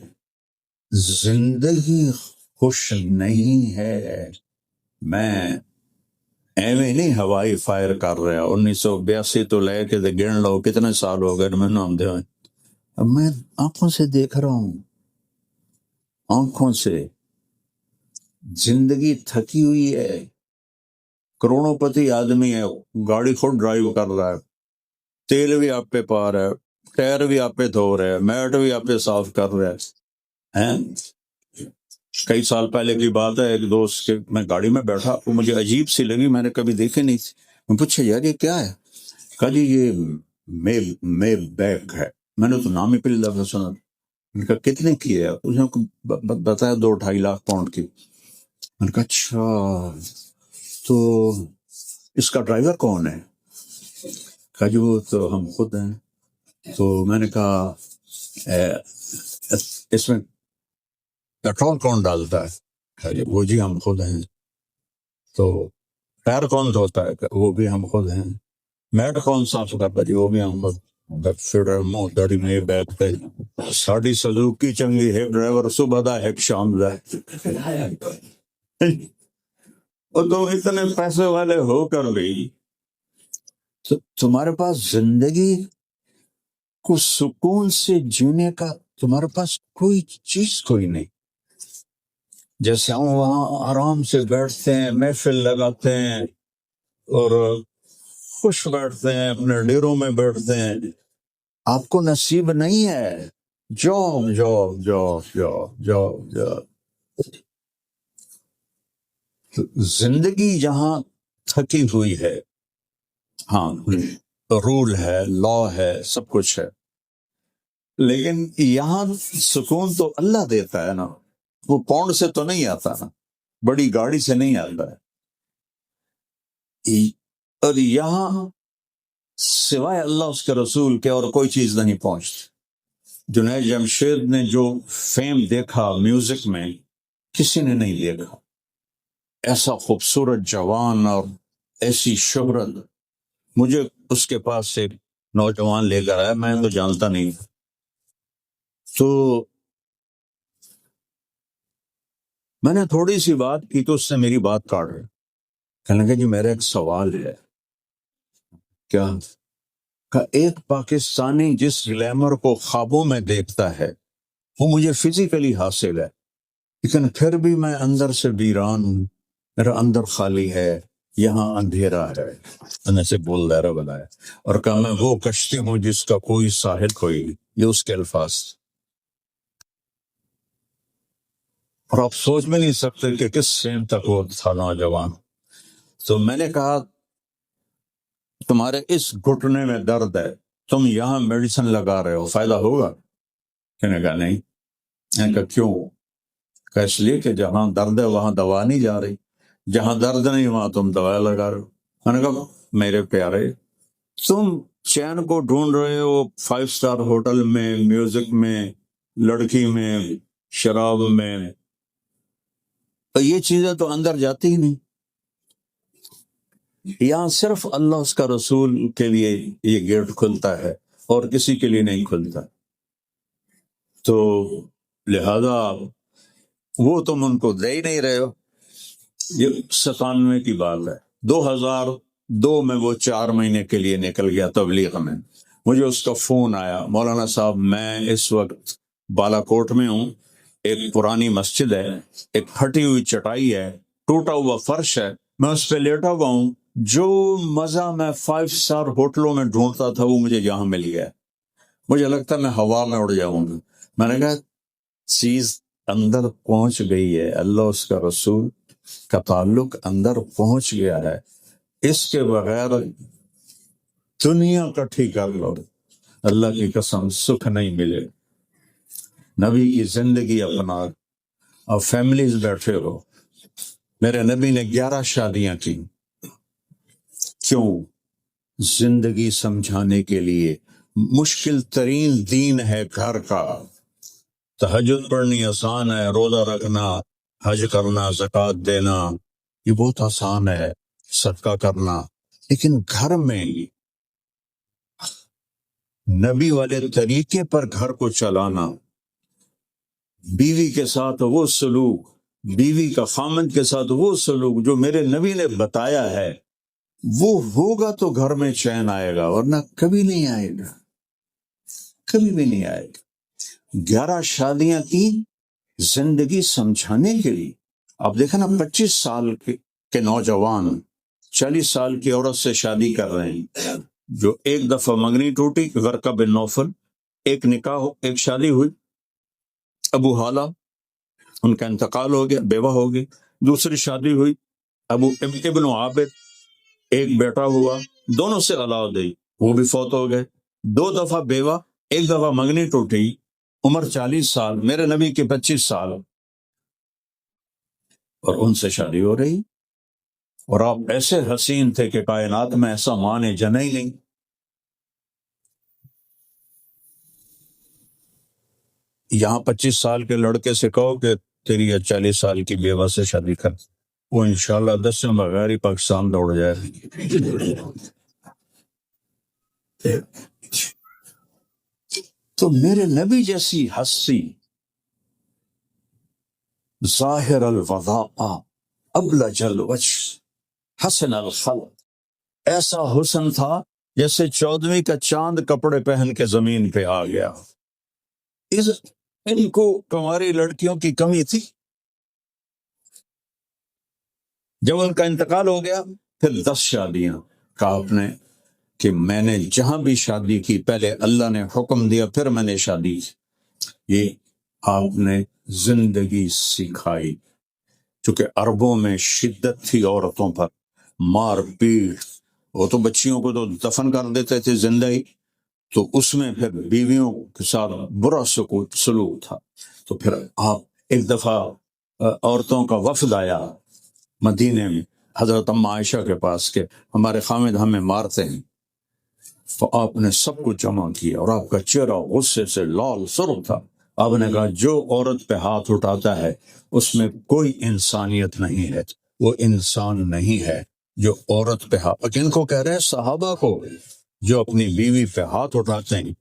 A: زندگی خوش نہیں ہے. میں ایویں نہیں ہوائی فائر کر رہا. 1982 تو لے کے گن لو کتنے سال ہو گئے میں نام دے. اب میں آنکھوں سے دیکھ رہا ہوں، آنکھوں سے زندگی تھکی ہوئی ہے. کروڑوں پتی آدمی ہے، گاڑی خود ڈرائیو کر رہا ہے، تیل بھی آپ پہ پا رہا ہے، ٹائر بھی آپ پہ دھو رہا ہے، میٹ بھی آپ پہ صاف کر رہا ہے. کئی سال پہلے کی بات ہے، ایک دوست کے میں گاڑی میں بیٹھا، وہ مجھے عجیب سی لگی، میں نے کبھی دیکھی نہیں تھی. میں پوچھا یار یہ کیا ہے؟ کہا جی یہ مے بیک ہے. میں نے تو نام ہی پہلی دفعہ سنا. میں نے کہا کتنے کی ہے؟ اس نے بتایا 2-2.5 لاکھ پاؤنڈ کی. میں نے کہا اچھا تو اس کا ڈرائیور کون ہے؟ کہا جی وہ تو ہم خود ہیں. تو میں نے کہا اس میں پیٹرول کون ڈالتا ہے؟ کہا جی وہ جی ہم خود ہیں. تو ٹائر کون دھوتا ہے؟ وہ بھی ہم خود ہیں. میٹ کون صاف کرتا ہے؟ جی وہ بھی ہم خود. داڑھی میں بیگ پہ ساڑی سزوکی چنگی ہے ڈرائیور صبح دا ہے شام دا. اور تم اتنے پیسے والے ہو کر بھی تمہارے پاس زندگی کو سکون سے جینے کا تمہارے پاس کوئی چیز کوئی نہیں. جیسے ہم وہاں آرام سے بیٹھتے ہیں، محفل لگاتے ہیں اور خوش بیٹھتے ہیں، اپنے ڈیروں میں بیٹھتے ہیں. آپ کو نصیب نہیں ہے. Job job job job job job. زندگی جہاں تھکی ہوئی ہے، ہاں رول ہے، لا ہے، سب کچھ ہے، لیکن یہاں سکون تو اللہ دیتا ہے نا. وہ پاؤنڈ سے تو نہیں آتا نا، بڑی گاڑی سے نہیں آتا ہے. اور یہاں سوائے اللہ اس کے رسول کے اور کوئی چیز نہیں پہنچتی. جنید جمشید نے جو فیم دیکھا میوزک میں کسی نے نہیں دیکھا. ایسا خوبصورت جوان اور ایسی شہرت. مجھے اس کے پاس سے نوجوان لے کر آیا، میں تو جانتا نہیں. تو میں نے تھوڑی سی بات کی تو اس نے میری بات کاٹ رہی. کہنے لگا جی میرا ایک سوال ہے. کیا؟ کہ ایک پاکستانی جس گلیمر کو خوابوں میں دیکھتا ہے وہ مجھے فزیکلی حاصل ہے، لیکن پھر بھی میں اندر سے ویران ہوں، میرا اندر خالی ہے، یہاں اندھیرا ہے. میں سے بول رہا بنایا اور کہا میں وہ کشتی ہوں جس کا کوئی ساحل کوئی نہیں. یہ اس کے الفاظ. اور آپ سوچ میں نہیں سکتے کہ کس سین تک وہ تھا نوجوان. تو میں نے کہا تمہارے اس گھٹنے میں درد ہے، تم یہاں میڈیسن لگا رہے ہو، فائدہ ہوگا؟ کہنے کہا نہیں. میں نے کہا کیوں؟ کہ اس لیے کہ جہاں درد ہے وہاں دوا نہیں جا رہی، جہاں درد نہیں وہاں تم دوا لگا رہے ہو. میں نے کہا میرے پیارے تم چین کو ڈھونڈ رہے ہو 5 اسٹار ہوٹل میں، میوزک میں، لڑکی میں، شراب میں، تو یہ چیزیں تو اندر جاتی ہی نہیں. یہاں صرف اللہ اس کا رسول کے لیے یہ گیٹ کھلتا ہے اور کسی کے لیے نہیں کھلتا. تو لہذا وہ تم ان کو دے ہی نہیں رہے ہو. یہ 97 کی بات ہے. 2002 میں وہ 4 مہینے کے لیے نکل گیا تبلیغ میں. مجھے اس کا فون آیا، مولانا صاحب میں اس وقت بالا کوٹ میں ہوں، ایک پرانی مسجد ہے، ایک پھٹی ہوئی چٹائی ہے، ٹوٹا ہوا فرش ہے، میں اس پہ لیٹا ہوا ہوں. جو مزہ میں 5 اسٹار ہوٹلوں میں ڈھونڈتا تھا وہ مجھے یہاں مل گیا. مجھے لگتا ہے میں ہوا میں اڑ جاؤں گا. میں نے کہا چیز اندر پہنچ گئی ہے، اللہ اس کا رسول کا تعلق اندر پہنچ گیا ہے. اس کے بغیر دنیا کٹھی کر لو، اللہ کی قسم سکھ نہیں ملے. نبی کی زندگی اپنا اور فیملیز بیٹھے ہو. میرے نبی نے 11 شادیاں کی. کیوں؟ زندگی سمجھانے کے لیے. مشکل ترین دین ہے گھر کا. تہجد پڑھنی آسان ہے، روزہ رکھنا، حج کرنا، زکوٰۃ دینا یہ بہت آسان ہے، صدقہ کرنا، لیکن گھر میں نبی والے طریقے پر گھر کو چلانا، بیوی کے ساتھ وہ سلوک، بیوی کا خامند کے ساتھ وہ سلوک جو میرے نبی نے بتایا ہے، وہ ہوگا تو گھر میں چین آئے گا، ورنہ کبھی نہیں آئے گا، کبھی بھی نہیں آئے گا۔ 11 شادیاں کی زندگی سمجھانے کے لیے۔ اب دیکھیں نا 25 سال کے نوجوان 40 سال کی عورت سے شادی کر رہے ہیں، جو ایک دفعہ منگنی ٹوٹی ورقہ بن نوفل، ایک شادی ہوئی ابو حالہ، ان کا انتقال ہو گیا، بیوہ ہو گئی، دوسری شادی ہوئی ابو ابن عابد، ایک بیٹا ہوا، دونوں سے اولاد ہوئی، وہ بھی فوت ہو گئے، 2 دفعہ بیوہ، ایک دفعہ منگنی ٹوٹی، عمر 40 سال، میرے نبی کی 25 سال، اور ان سے شادی ہو رہی، اور آپ ایسے حسین تھے کہ کائنات میں ایسا ماں نے جنا ہی نہیں۔ یہاں 25 سال کے لڑکے سے کہو کہ تیری 40 سال کی بیوہ سے شادی کر، وہ انشاءاللہ 10 سے بغیر ہی پاکستان دوڑ جائے۔ تو میرے نبی جیسی ہستی، ظاہر الوضاء ابلج الوجه حسن الخلق، ایسا حسن تھا جیسے 14ویں کا چاند کپڑے پہن کے زمین پہ آ گیا۔ ان کو کنواری لڑکیوں کی کمی تھی۔ جب ان کا انتقال ہو گیا پھر 10 شادیاں، کہا آپ نے کہ میں نے جہاں بھی شادی کی پہلے اللہ نے حکم دیا پھر میں نے شادی کی۔ یہ آپ نے زندگی سکھائی، چونکہ عربوں میں شدت تھی عورتوں پر، مار پیٹ، وہ تو بچیوں کو تو دفن کر دیتے تھے زندہ ہی، تو اس میں پھر بیویوں کے ساتھ برا سلوک تھا۔ تو پھر آپ ایک دفعہ عورتوں کا وفد آیا مدینے میں حضرت ام عائشہ کے پاس کہ ہمارے خامد ہمیں مارتے ہیں، تو آپ نے سب کو جمع کیا اور آپ کا چہرہ غصے سے لال سرخ تھا۔ آپ نے کہا جو عورت پہ ہاتھ اٹھاتا ہے اس میں کوئی انسانیت نہیں ہے، وہ انسان نہیں ہے جو عورت پہ ہاتھ، ان کو کہہ رہے ہیں صحابہ کو، جو اپنی بیوی پہ ہاتھ اٹھاتے ہیں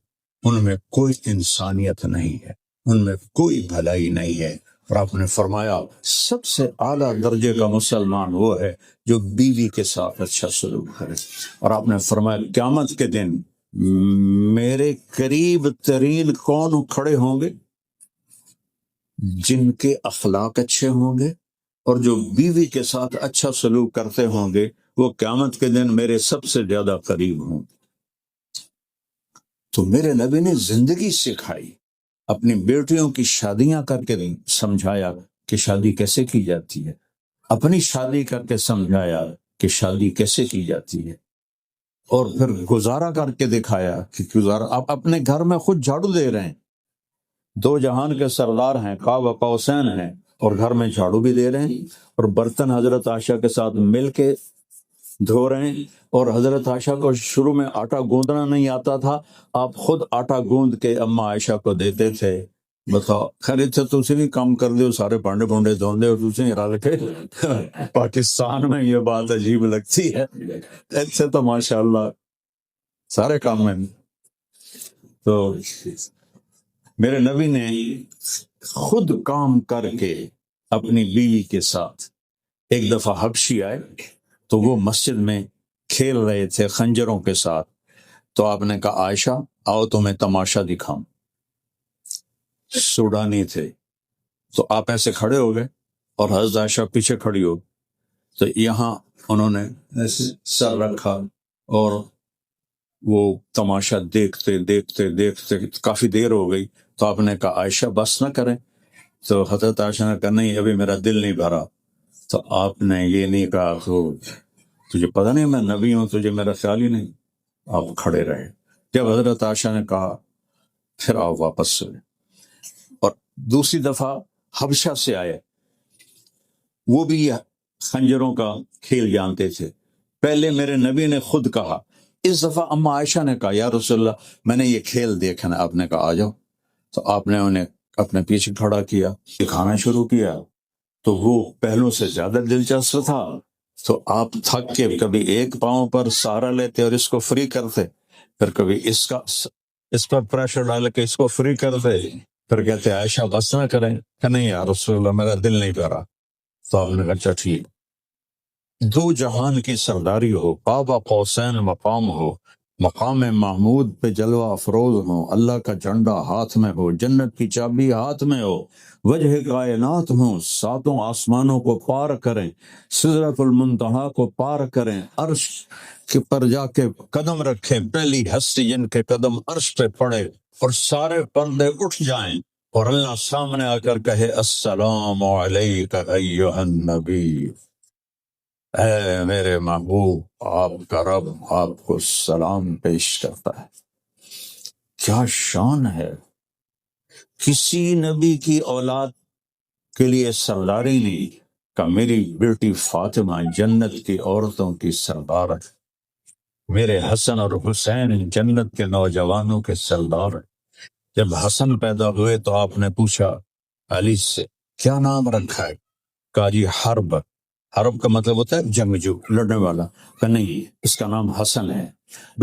A: ان میں کوئی انسانیت نہیں ہے، ان میں کوئی بھلائی نہیں ہے۔ اور آپ نے فرمایا سب سے اعلیٰ درجے کا مسلمان وہ ہے جو بیوی کے ساتھ اچھا سلوک کرے۔ اور آپ نے فرمایا قیامت کے دن میرے قریب ترین کون کھڑے ہوں گے؟ جن کے اخلاق اچھے ہوں گے اور جو بیوی کے ساتھ اچھا سلوک کرتے ہوں گے، وہ قیامت کے دن میرے سب سے زیادہ قریب ہوں گے۔ تو میرے نبی نے زندگی سکھائی، اپنی بیٹیوں کی شادیاں کر کے سمجھایا کہ شادی کیسے کی جاتی ہے، اپنی شادی کر کے سمجھایا کہ شادی کیسے کی جاتی ہے، اور پھر گزارا کر کے دکھایا کہ گزارا۔ آپ اپنے گھر میں خود جھاڑو دے رہے ہیں، 2 جہان کے سردار ہیں، قاب قوسین ہیں، اور گھر میں جھاڑو بھی دے رہے ہیں، اور برتن حضرت عائشہ کے ساتھ مل کے دھو رہے ہیں۔ اور حضرت عائشہ کو شروع میں آٹا گوندنا نہیں آتا تھا، آپ خود آٹا گوند کے اما عائشہ کو دیتے تھے۔ بتاؤ خرید سے تسی بھی کام کر دے، سارے بانڈے بانڈے دھون دے اور تسی ارا رکھے۔ پاکستان میں یہ بات عجیب لگتی ہے، ایسے تو ماشاءاللہ سارے کام میں۔ تو میرے نبی نے خود کام کر کے اپنی بیوی کے ساتھ، ایک دفعہ حبشی آئے تو وہ مسجد میں کھیل رہے تھے خنجروں کے ساتھ، تو آپ نے کہا عائشہ آؤ تمہیں تماشا دکھاؤں۔ سوڈانی تھے، تو آپ ایسے کھڑے ہو گئے اور حضرت عائشہ پیچھے کھڑی ہو، تو یہاں انہوں نے سر رکھا اور وہ تماشا دیکھتے دیکھتے دیکھتے کافی دیر ہو گئی۔ تو آپ نے کہا عائشہ بس نہ کریں، تو حضرت عائشہ نے کہا نہیں ابھی میرا دل نہیں بھرا۔ تو آپ نے یہ نہیں کہا تو تجھے پتہ نہیں میں نبی ہوں، تجھے میرا خیال ہی نہیں، آپ کھڑے رہے۔ جب حضرت عائشہ نے کہا پھر آپ واپس سے، اور دوسری دفعہ حبشہ سے آئے، وہ بھی خنجروں کا کھیل جانتے تھے۔ پہلے میرے نبی نے خود کہا، اس دفعہ اما عائشہ نے کہا یا رسول اللہ میں نے یہ کھیل دیکھا نا، آپ نے کہا آ جاؤ۔ تو آپ نے انہیں اپنے پیچھے کھڑا کیا، دکھانا شروع کیا، تو وہ پہلوں سے زیادہ دلچسپ تھا، تو آپ تھک کے کبھی ایک پاؤں پر سہارا لیتے اور اس کو فری کرتے، پھر کبھی اس پر پریشر ڈال کے اس کو فری کرتے، پھر کہتے عائشہ بس نہ کریں، کہ نہیں یا رسول اللہ میرا دل نہیں کر رہا، تو آپ نے کہا اچھا ٹھیک، دو جہان کی سرداری ہو، قاب قوسین مقام ہو، مقام محمود پہ جلوہ افروز ہو، اللہ کا جھنڈا ہاتھ میں ہو، جنت کی چابی ہاتھ میں ہو، وجہ کائنات ہوں، ساتوں آسمانوں کو پار کریں، سدرۃ المنتہا کو پار کریں، عرش کے پر جا کے قدم رکھیں، پہلی ہستی جن کے قدم عرش پہ پڑے اور سارے پردے اٹھ جائیں اور اللہ سامنے آ کر کہے السلام علیک ایھا النبی، اے میرے محبوب، آپ کا رب آپ کو سلام پیش کرتا ہے۔ کیا شان ہے! کسی نبی کی اولاد کے لیے سرداری نہیں کہ میری بیٹی فاطمہ جنت کی عورتوں کی سردار ہے، میرے حسن اور حسین جنت کے نوجوانوں کے سردار ہیں۔ جب حسن پیدا ہوئے تو آپ نے پوچھا علی سے کیا نام رکھا ہے؟ کہا جی حرب۔ حرب کا مطلب ہوتا ہے جنگجو، لڑنے والا، کہ نہیں اس کا نام حسن ہے۔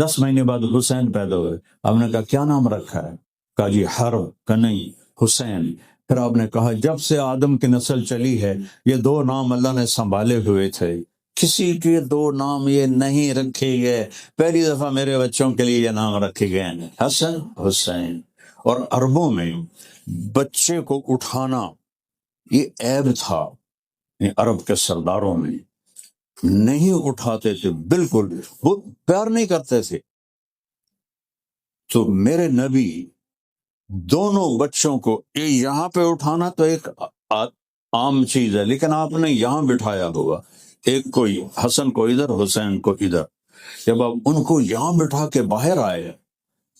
A: 10 مہینے بعد حسین پیدا ہوئے، آپ نے کہا کیا نام رکھا ہے؟ کہا جی حرب، کہ نہیں حسین۔ پھر آپ نے کہا جب سے آدم کی نسل چلی ہے یہ 2 نام اللہ نے سنبھالے ہوئے تھے، کسی کے 2 نام یہ نہیں رکھے گئے، پہلی دفعہ میرے بچوں کے لیے یہ نام رکھے گئے ہیں، حسن حسین۔ اور عربوں میں بچے کو اٹھانا یہ عیب تھا، عرب کے سرداروں میں نہیں اٹھاتے تھے، بالکل وہ پیار نہیں کرتے تھے۔ تو میرے نبی دونوں بچوں کو یہاں پہ اٹھانا تو ایک عام چیز ہے، لیکن آپ نے یہاں بٹھایا ہوگا، ایک کو حسن کو ادھر حسین کو ادھر، جب آپ ان کو یہاں بٹھا کے باہر آئے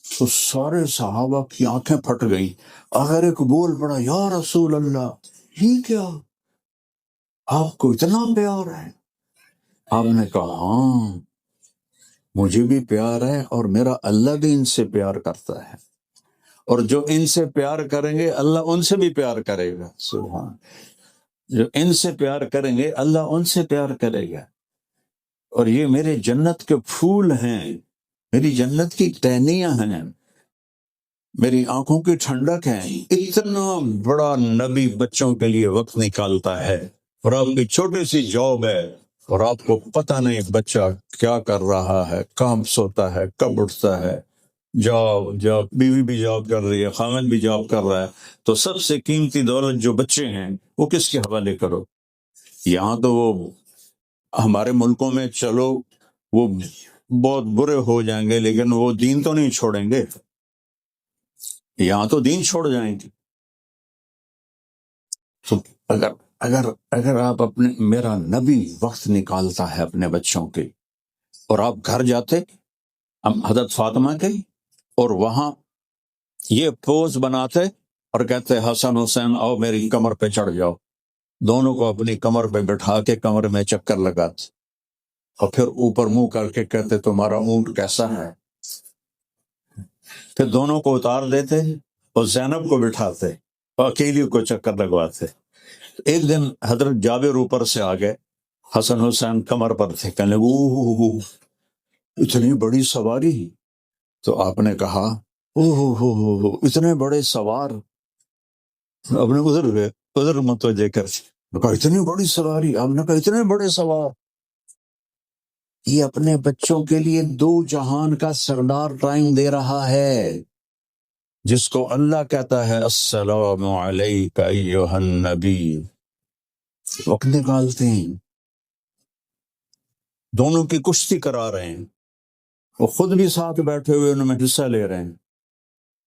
A: تو سارے صحابہ کی آنکھیں پھٹ گئیں۔ اگر ایک بول پڑا یا رسول اللہ یہ کیا، آپ کو اتنا پیار ہے؟ آپ نے کہا ہاں مجھے بھی پیار ہے اور میرا اللہ بھی ان سے پیار کرتا ہے، اور جو ان سے پیار کریں گے اللہ ان سے بھی پیار کرے گا، سبحان، جو ان سے پیار کریں گے اللہ ان سے پیار کرے گا۔ اور یہ میرے جنت کے پھول ہیں، میری جنت کی ٹہنیاں ہیں، میری آنکھوں کی ٹھنڈک ہے۔ اتنا بڑا نبی بچوں کے لیے وقت نکالتا ہے، اور آپ کی چھوٹی سی جاب ہے اور آپ کو پتہ نہیں بچہ کیا کر رہا ہے، کب سوتا ہے، کب اٹھتا ہے، جاب، بیوی بھی جاب کر رہی ہے، خاوند بھی جاب کر رہا ہے، تو سب سے قیمتی دولت جو بچے ہیں وہ کس کے حوالے کرو؟ یہاں تو وہ ہمارے ملکوں میں چلو وہ بہت برے ہو جائیں گے لیکن وہ دین تو نہیں چھوڑیں گے، یہاں تو دین چھوڑ جائیں گے۔ تو اگر آپ اپنے، میرا نبی وقت نکالتا ہے اپنے بچوں کے، اور آپ گھر جاتے حضرت فاطمہ کے اور وہاں یہ پوز بناتے اور کہتے حسن حسین آؤ میری کمر پہ چڑھ جاؤ، دونوں کو اپنی کمر پہ بٹھا کے کمر میں چکر لگاتے اور پھر اوپر منہ کر کے کہتے تمہارا اونٹ کیسا ہے، پھر دونوں کو اتار دیتے اور زینب کو بٹھاتے اور اکیلی کو چکر لگواتے۔ ایک دن حضرت جابر اوپر سے آ گئے، حسن حسین کمر پر تھے، کہنے لگے اوہ اتنی بڑی سواری، تو آپ نے کہا اوہ اتنے بڑے سوار، آپ نے ادھر متوجہ کر کہا اتنی بڑی سواری، آپ نے کہا اتنے بڑے سوار۔ یہ اپنے بچوں کے لیے 2 جہان کا سردار ٹائم دے رہا ہے، جس کو اللہ کہتا ہے السلام علیک ایھا النبی، وقت نکالتے ہیں، دونوں کی کشتی کرا رہے ہیں، وہ خود بھی ساتھ بیٹھے ہوئے ان میں حصہ لے رہے ہیں،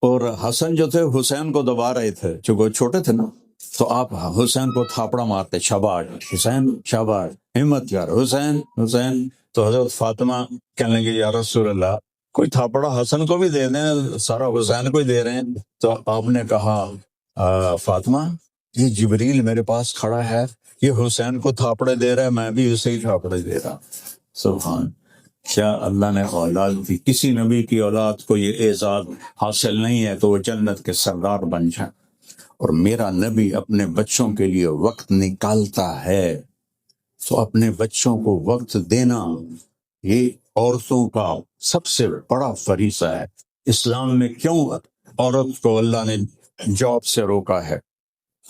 A: اور حسن جو تھے حسین کو دبا رہے تھے چونکہ وہ چھوٹے تھے نا، تو آپ حسین کو تھاپڑا مارتے، شاباش حسین شاباش، ہمت یار حسین حسین۔ تو حضرت فاطمہ کہنے لگی یا رسول اللہ کوئی تھاپڑا حسن کو بھی دے دیں، سارا حسین کو ہی دے رہے ہیں۔ تو آپ نے کہا فاطمہ یہ جبریل میرے پاس کھڑا ہے، یہ حسین کو تھاپڑے دے رہا ہے، میں بھی اسے ہی تھاپڑے دے رہا۔ سبحان، کیا اللہ نے اولاد دی، کسی نبی کی اولاد کو یہ اعزاز حاصل نہیں ہے تو وہ جنت کے سردار بن جائیں۔ اور میرا نبی اپنے بچوں کے لیے وقت نکالتا ہے، تو اپنے بچوں کو وقت دینا یہ عورتوں کا سب سے بڑا فریضہ ہے۔ اسلام میں کیوں عورت کو اللہ نے جاب سے روکا ہے؟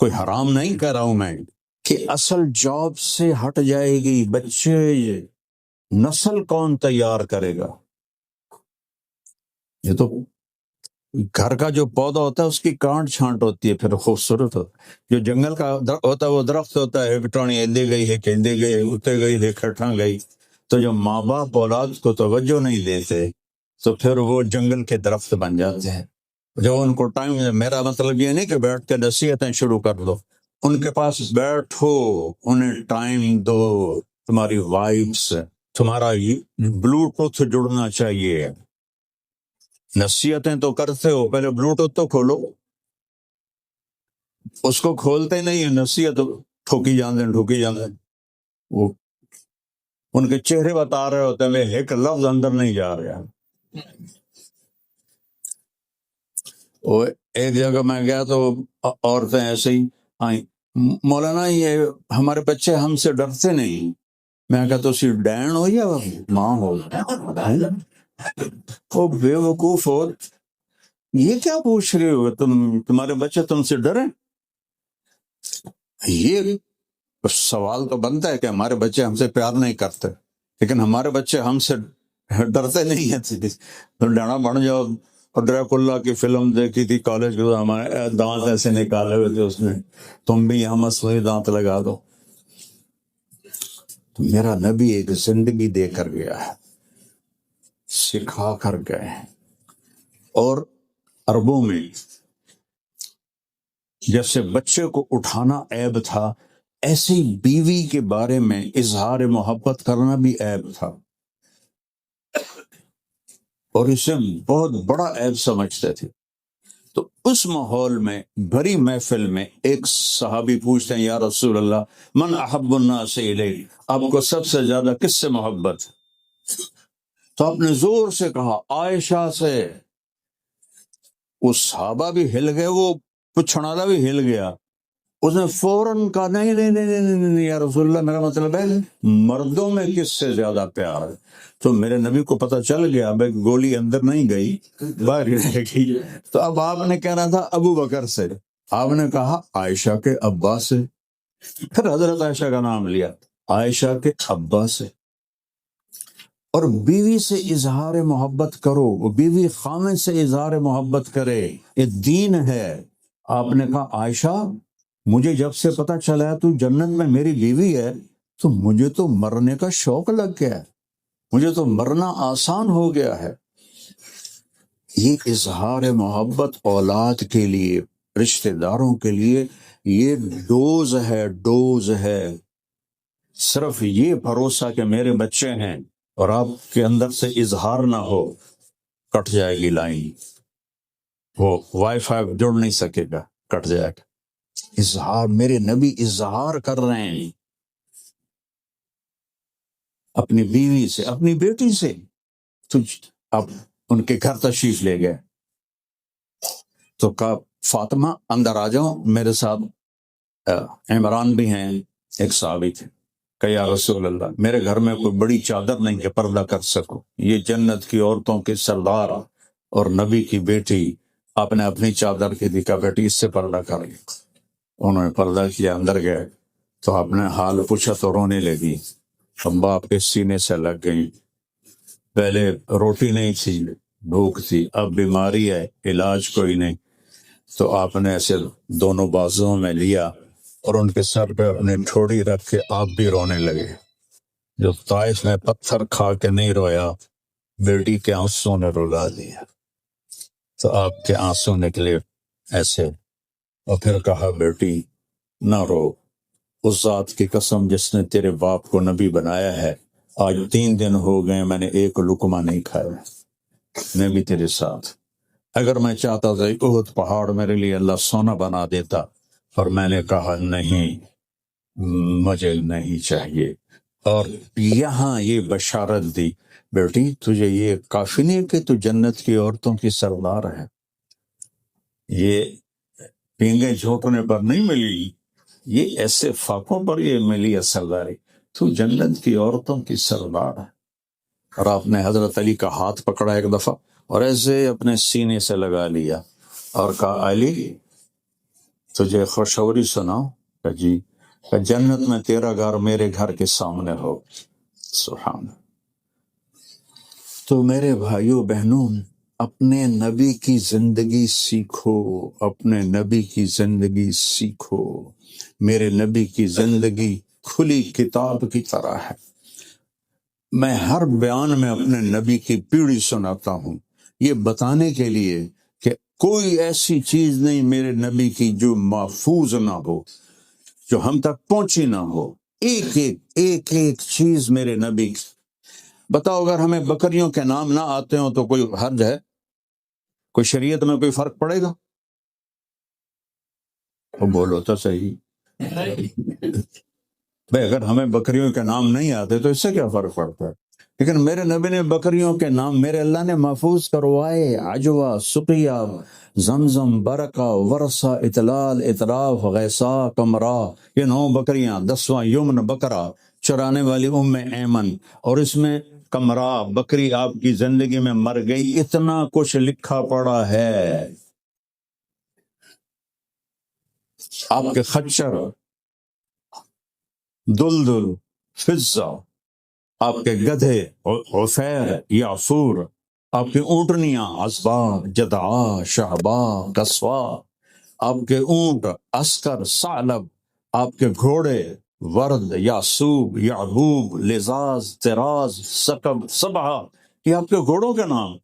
A: کوئی حرام نہیں کہہ رہا ہوں میں، کہ اصل جاب سے ہٹ جائے گی، بچے نسل کون تیار کرے گا؟ یہ تو گھر کا جو پودا ہوتا ہے اس کی کانٹ چھانٹ ہوتی ہے، پھر خوبصورت ہو۔ جو جنگل کا ہوتا ہے وہ درخت ہوتا ہے، بٹانی ایندے گئی ہے، کہندے گئے، اتے گئی ہے، کھٹاں گئی۔ تو جو ماں باپ اولاد کو توجہ نہیں دیتے تو پھر وہ جنگل کے درخت بن جاتے ہیں۔ جو ان کو ٹائم، میرا مطلب یہ نہیں کہ بیٹھ کے نصیحتیں شروع کر دو، ان کے پاس بیٹھو، انہیں ٹائم دو۔ تمہاری وائفس، تمہارا بلوٹوتھ جڑنا چاہیے۔ نصیحتیں تو کرتے ہو، پہلے بلوٹوتھ تو کھولو۔ اس کو کھولتے نہیں ہیں، نصیحت ٹھوکی جاندے۔ وہ ان کے چہرے بتا رہے ہوتے ہیں، ایک لفظ اندر نہیں جا رہا۔ وہ ایک جگہ میں گیا تو عورتیں ایسے ہی آئیں، مولانا یہ ہمارے بچے ہم سے ڈرتے نہیں۔ میں کہا تو اسی ڈین ہو یا ماں ہو؟ وہ بے وقوف ہو، یہ کیا پوچھ رہے ہو؟ تمہارے بچے تم سے ڈرے؟ یہ سوال تو بنتا ہے کہ ہمارے بچے ہم سے پیار نہیں کرتے، لیکن ہمارے بچے ہم سے ڈرتے نہیں ہیں۔ تو ڈرنا بڑھ جاؤ۔ اور ڈریکولا کی فلم دیکھی تھی کالج کے، ہمارے دانت ایسے نکالے ہوئے تھے اس میں، تم بھی یہاں مسئلہ دانت لگا دو۔ تو میرا نبی ایک زندگی دے کر گیا ہے، سکھا کر گئے ہیں۔ اور عربوں میں جیسے بچے کو اٹھانا عیب تھا، ایسے ہی بیوی کے بارے میں اظہار محبت کرنا بھی عیب تھا، اور اسے بہت بڑا عیب سمجھتے تھے۔ تو اس ماحول میں، بھری محفل میں، ایک صحابی پوچھتے ہیں، یا رسول اللہ، من احب الناس الیک، آپ کو سب سے زیادہ کس سے محبت؟ تو آپ نے زور سے کہا عائشہ سے۔ وہ صحابہ بھی ہل گئے، وہ پوچھنے والا بھی ہل گیا۔ اس نے فوراً کہا نہیں یا رسول اللہ، میرا مطلب ہے مردوں میں کس سے زیادہ پیار ہے؟ تو میرے نبی کو پتہ چل گیا بھائی گولی اندر نہیں گئی، باہر رہ گئی۔ تو اب آپ نے کہنا تھا ابو بکر سے، آپ نے کہا عائشہ کے ابا سے، پھر حضرت عائشہ کا نام لیا، عائشہ کے ابا سے۔ اور بیوی سے اظہار محبت کرو، بیوی خامن سے اظہار محبت کرے، یہ دین ہے۔ آپ نے کہا عائشہ، مجھے جب سے پتہ چلا تو جنت میں میری بیوی ہے تو مجھے تو مرنے کا شوق لگ گیا ہے، مجھے تو مرنا آسان ہو گیا ہے۔ یہ اظہار محبت اولاد کے لیے، رشتہ داروں کے لیے یہ ڈوز ہے۔ صرف یہ بھروسہ کہ میرے بچے ہیں اور آپ کے اندر سے اظہار نہ ہو، کٹ جائے گی لائن، وہ وائی فائی جڑ نہیں سکے گا، کٹ جائے گا۔ اظہار، میرے نبی اظہار کر رہے ہیں اپنی بیوی سے، اپنی بیٹی سے۔ تو اب ان کے گھر تشریف لے گئے تو کہا فاطمہ اندر آ جاؤ میرے ساتھ۔ عمران بھی ہیں، ایک صحابی تھے، کہ یا رسول اللہ، میرے گھر میں کوئی بڑی چادر نہیں کہ پردہ کر سکو، یہ جنت کی عورتوں کے سردار اور نبی کی بیٹی، آپ نے اپنی چادر کی دکھا بیٹی اس سے پردہ کر لی۔ انہوں نے پردہ کیا، اندر گئے تو آپ نے حال پوچھا تو رونے لگی، ابا آپ کے سینے سے لگ گئی، پہلے روٹی نہیں تھی، بھوک تھی، اب بیماری ہے، علاج کوئی نہیں۔ تو آپ نے ایسے دونوں بازوؤں میں لیا اور ان کے سر پہ اپنے ٹھوڑی رکھ کے آپ بھی رونے لگے۔ جو طائف میں پتھر کھا کے نہیں رویا، بیٹی کے آنسوں نے رلا دیا۔ تو آپ کے آنسوں نکلے ایسے، اور پھر کہا بیٹی نہ رو، اس ذات کی قسم جس نے تیرے باپ کو نبی بنایا ہے، آج 3 دن ہو گئے میں نے ایک لقمہ نہیں کھایا، میں بھی تیرے ساتھ۔ اگر میں چاہتا تھا احد پہاڑ میرے لیے اللہ سونا بنا دیتا، اور میں نے کہا نہیں، مجھے نہیں چاہیے۔ اور یہاں یہ بشارت دی، بیٹی تجھے یہ کافی نہیں کہ تو جنت کی عورتوں کی سردار ہے، یہ پینگے جھونکنے پر نہیں ملی، یہ ایسے فاقوں پر یہ ملی ہے سرداری، تو جنت کی عورتوں کی سردار ہے۔ اور آپ نے حضرت علی کا ہاتھ پکڑا ایک دفعہ اور ایسے اپنے سینے سے لگا لیا اور کہا علی تجھے خوشخبری سناؤ؟ کہ جی، کہ جنت میں تیرا گھر میرے گھر کے سامنے ہو۔ سبحان۔ تو میرے بھائیوں بہنوں، اپنے نبی کی زندگی سیکھو، اپنے نبی کی زندگی سیکھو۔ میرے نبی کی زندگی کھلی کتاب کی طرح ہے۔ میں ہر بیان میں اپنے نبی کی پیڑھی سناتا ہوں، یہ بتانے کے لیے کہ کوئی ایسی چیز نہیں میرے نبی کی جو محفوظ نہ ہو، جو ہم تک پہنچی نہ ہو۔ ایک ایک چیز میرے نبی کی۔ بتاؤ اگر ہمیں بکریوں کے نام نہ آتے ہوں تو کوئی حرج ہے؟ کوئی شریعت میں کوئی فرق پڑے گا؟ بولو تو صحیح بھائی، اگر ہمیں بکریوں کے نام نہیں آتے تو اس سے کیا فرق پڑتا ہے؟ لیکن میرے نبی نے بکریوں کے نام میرے اللہ نے محفوظ کروائے۔ عجوہ، سقیہ، زمزم، برکہ، ورثہ، اطلال، اطراف، غیثا، کمرا، یہ 9 بکریاں، 10واں یمن بکرا، چرانے والی ام ایمن، اور اس میں کمرا بکری آپ کی زندگی میں مر گئی، اتنا کچھ لکھا پڑا ہے۔ آپ کے خچر، دلدل، فضہ، آپ کے گدھے عفیر، یعفور، آپ کے اونٹنیاں اسبا، جدعا، شہبا، قصوا، آپ کے اونٹ عسکر، ثعلب، آپ کے گھوڑے ورد، یاسوب، یعبوب، لزاز، طراز، سکب، سبحہ، یہ آپ کے گھوڑوں کے نام۔